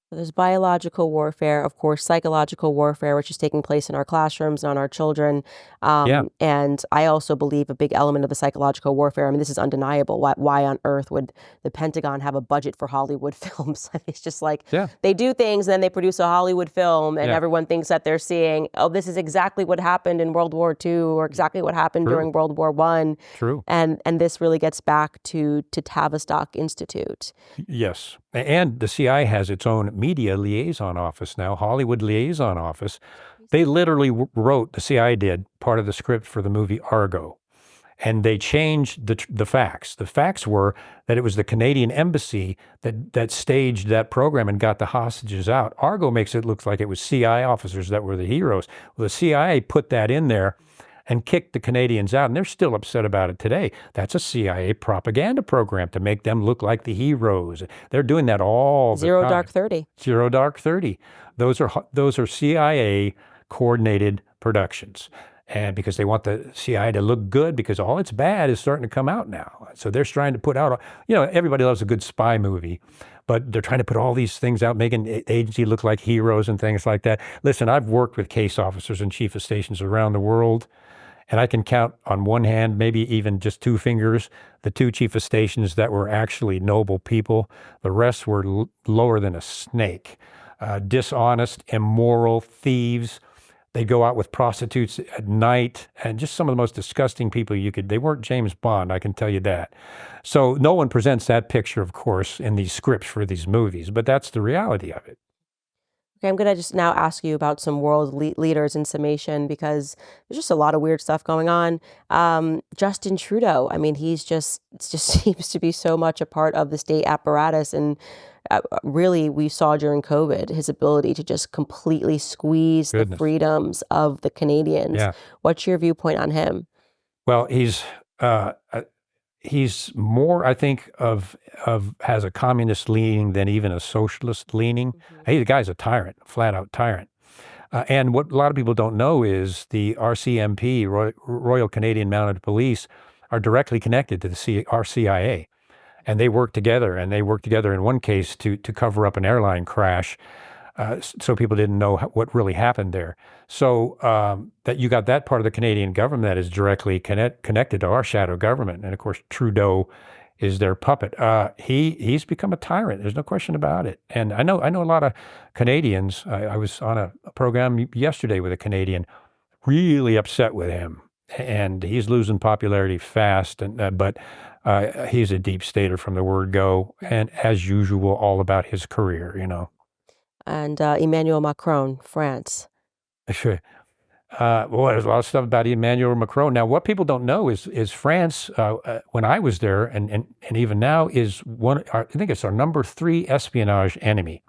There's biological warfare, of course, psychological warfare, which is taking place in our classrooms and on our children. And I also believe a big element of the psychological warfare, I mean, this is undeniable. Why on earth would the Pentagon have a budget for Hollywood films? I mean, it's just like they do things and then they produce a Hollywood film and everyone thinks that they're seeing, oh, this is exactly what happened in World War II or exactly what happened during World War I. True. And this really gets back to Tavistock Institute. Yes. And the CIA has its own media liaison office now, Hollywood liaison office. They literally wrote, the CIA did, part of the script for the movie Argo. And they changed the facts. The facts were that it was the Canadian embassy that staged that program and got the hostages out. Argo makes it look like it was CIA officers that were the heroes. Well, the CIA put that in there and kicked the Canadians out, and they're still upset about it today. That's a CIA propaganda program to make them look like the heroes. They're doing that all the time. Zero Dark 30. Zero Dark 30. Those are CIA coordinated productions. And because they want the CIA to look good, because all its bad is starting to come out now. So they're trying to put out, everybody loves a good spy movie, but they're trying to put all these things out, making agency look like heroes and things like that. Listen, I've worked with case officers and chief of stations around the world, and I can count on one hand, maybe even just two fingers, the two chief of stations that were actually noble people. The rest were lower than a snake, dishonest, immoral thieves. They go out with prostitutes at night, and just some of the most disgusting people they weren't James Bond, I can tell you that. So no one presents that picture, of course, in these scripts for these movies, but that's the reality of it. Okay, I'm going to just now ask you about some world leaders in summation because there's just a lot of weird stuff going on. Justin Trudeau, I mean, it just seems to be so much a part of the state apparatus. And really, we saw during COVID his ability to just completely squeeze the freedoms of the Canadians. Yeah. What's your viewpoint on him? Well, he's more, I think, has a communist leaning than even a socialist leaning. Hey, the guy's a tyrant, a flat-out tyrant. And what a lot of people don't know is the RCMP, Royal Canadian Mounted Police, are directly connected to the RCIA. And they work together, in one case to cover up an airline crash, so people didn't know what really happened there. So that you got that part of the Canadian government that is directly connected to our shadow government. And of course, Trudeau is their puppet. He's become a tyrant. There's no question about it. And I know a lot of Canadians. I was on a program yesterday with a Canadian, really upset with him. And he's losing popularity fast. But he's a deep stater from the word go. And as usual, all about his career, And Emmanuel Macron, France. Well, there's a lot of stuff about Emmanuel Macron. Now, what people don't know is France, when I was there, and even now, is I think it's our number 3 espionage enemy.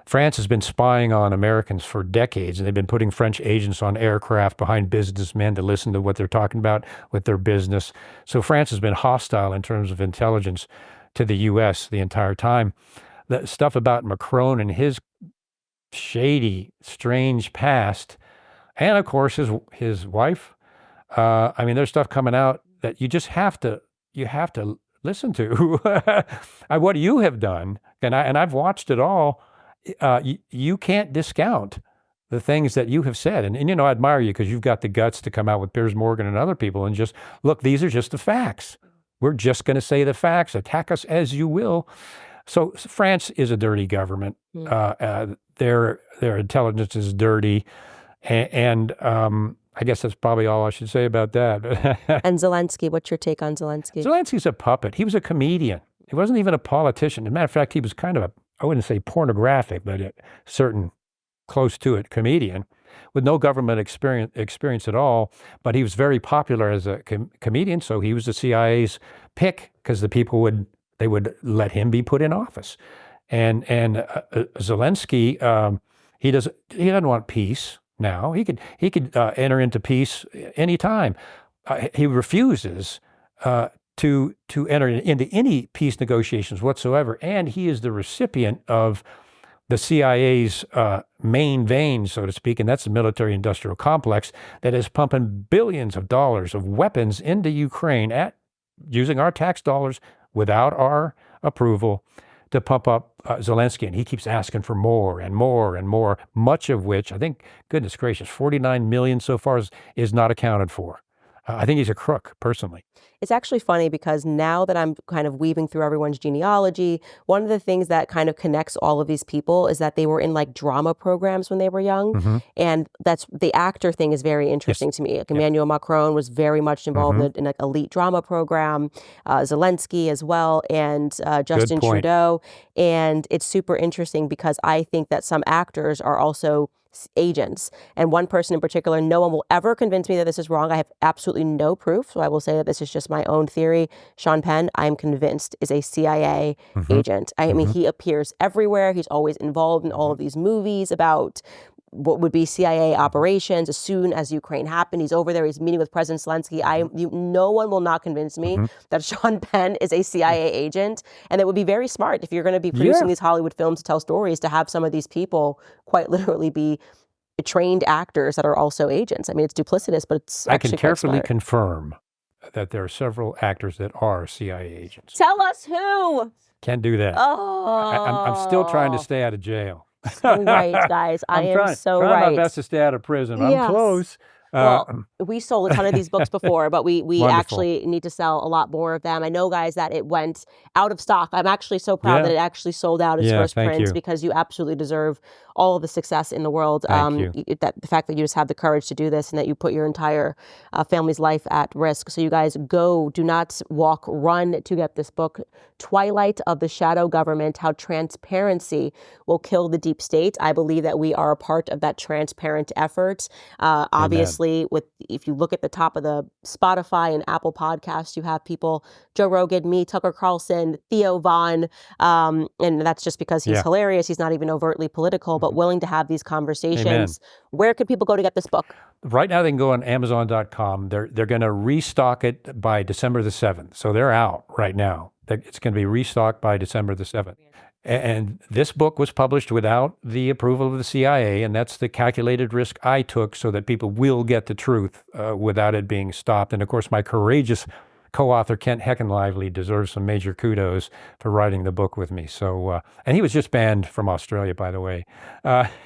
France has been spying on Americans for decades, and they've been putting French agents on aircraft behind businessmen to listen to what they're talking about with their business. So France has been hostile in terms of intelligence to the U.S. the entire time. The stuff about Macron and his shady, strange past, and of course his wife. I mean, there's stuff coming out that you just have to listen to. What you have done, and I've watched it all. You can't discount the things that you have said, and I admire you because you've got the guts to come out with Piers Morgan and other people and just look. These are just the facts. We're just going to say the facts. Attack us as you will. So France is a dirty government. Their intelligence is dirty, and I guess that's probably all I should say about that. And Zelensky, what's your take on Zelensky? Zelensky's a puppet. He was a comedian. He wasn't even a politician. As a matter of fact, he was kind of I wouldn't say pornographic, but a certain close to it comedian with no government experience at all. But he was very popular as a comedian, so he was the CIA's pick because the people would let him be put in office. And Zelensky, he doesn't want peace now. He could enter into peace anytime. He refuses to enter into any peace negotiations whatsoever, and he is the recipient of the CIA's main vein, so to speak, and that's the military-industrial complex that is pumping billions of dollars of weapons into Ukraine using our tax dollars without our approval to pump up Zelensky. And he keeps asking for more and more and more, much of which, I think, goodness gracious, 49 million so far is not accounted for. I think he's a crook, personally. It's actually funny because now that I'm kind of weaving through everyone's genealogy, one of the things that kind of connects all of these people is that they were in like drama programs when they were young. And that's the actor thing is very interesting to me. Like Emmanuel Macron was very much involved in an elite drama program, Zelensky as well, and Justin Trudeau. And it's super interesting because I think that some actors are also agents. And one person in particular, no one will ever convince me that this is wrong. I have absolutely no proof. So I will say that this is just my own theory. Sean Penn, I'm convinced, is a CIA agent. I mean, he appears everywhere. He's always involved in all of these movies about what would be CIA operations. As soon as Ukraine happened, he's over there. He's meeting with President Zelensky. No one will not convince me that Sean Penn is a CIA agent. And it would be very smart if you're going to be producing these Hollywood films to tell stories, to have some of these people quite literally be trained actors that are also agents. I mean, it's duplicitous, but it's actually I can carefully confirm that there are several actors that are CIA agents. Tell us who. Can't do that. I'm still trying to stay out of jail. So right, guys. I am so right. Trying my best to stay out of prison. I'm close. Well, we sold a ton of these books before, but we actually need to sell a lot more of them. I know, guys, that it went out of stock. I'm actually so proud that it actually sold out its first print because you absolutely deserve all of the success in the world. The fact that you just have the courage to do this and that you put your entire family's life at risk. So you guys do not walk, run to get this book, Twilight of the Shadow Government, How Transparency Will Kill the Deep State. I believe that we are a part of that transparent effort. Obviously, if you look at the top of the Spotify and Apple podcasts, you have people, Joe Rogan, me, Tucker Carlson, Theo Von, and that's just because he's hilarious. He's not even overtly political, but willing to have these conversations. Where could people go to get this book? Right now they can go on Amazon.com. They're going to restock it by December the 7th. So they're out right now. It's going to be restocked by December the 7th. And this book was published without the approval of the CIA, and that's the calculated risk I took so that people will get the truth without it being stopped. And of course, my courageous co-author, Kent Heckenlively, deserves some major kudos for writing the book with me. So, and he was just banned from Australia, by the way.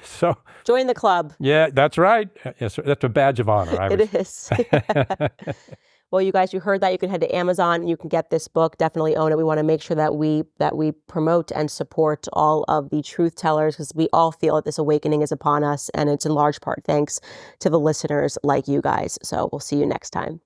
So join the club. Yeah, that's right. Yes, that's a badge of honor. It is. Well, you guys, you heard that. You can head to Amazon. You can get this book. Definitely own it. We want to make sure that we promote and support all of the truth tellers because we all feel that this awakening is upon us, and it's in large part thanks to the listeners like you guys. So we'll see you next time.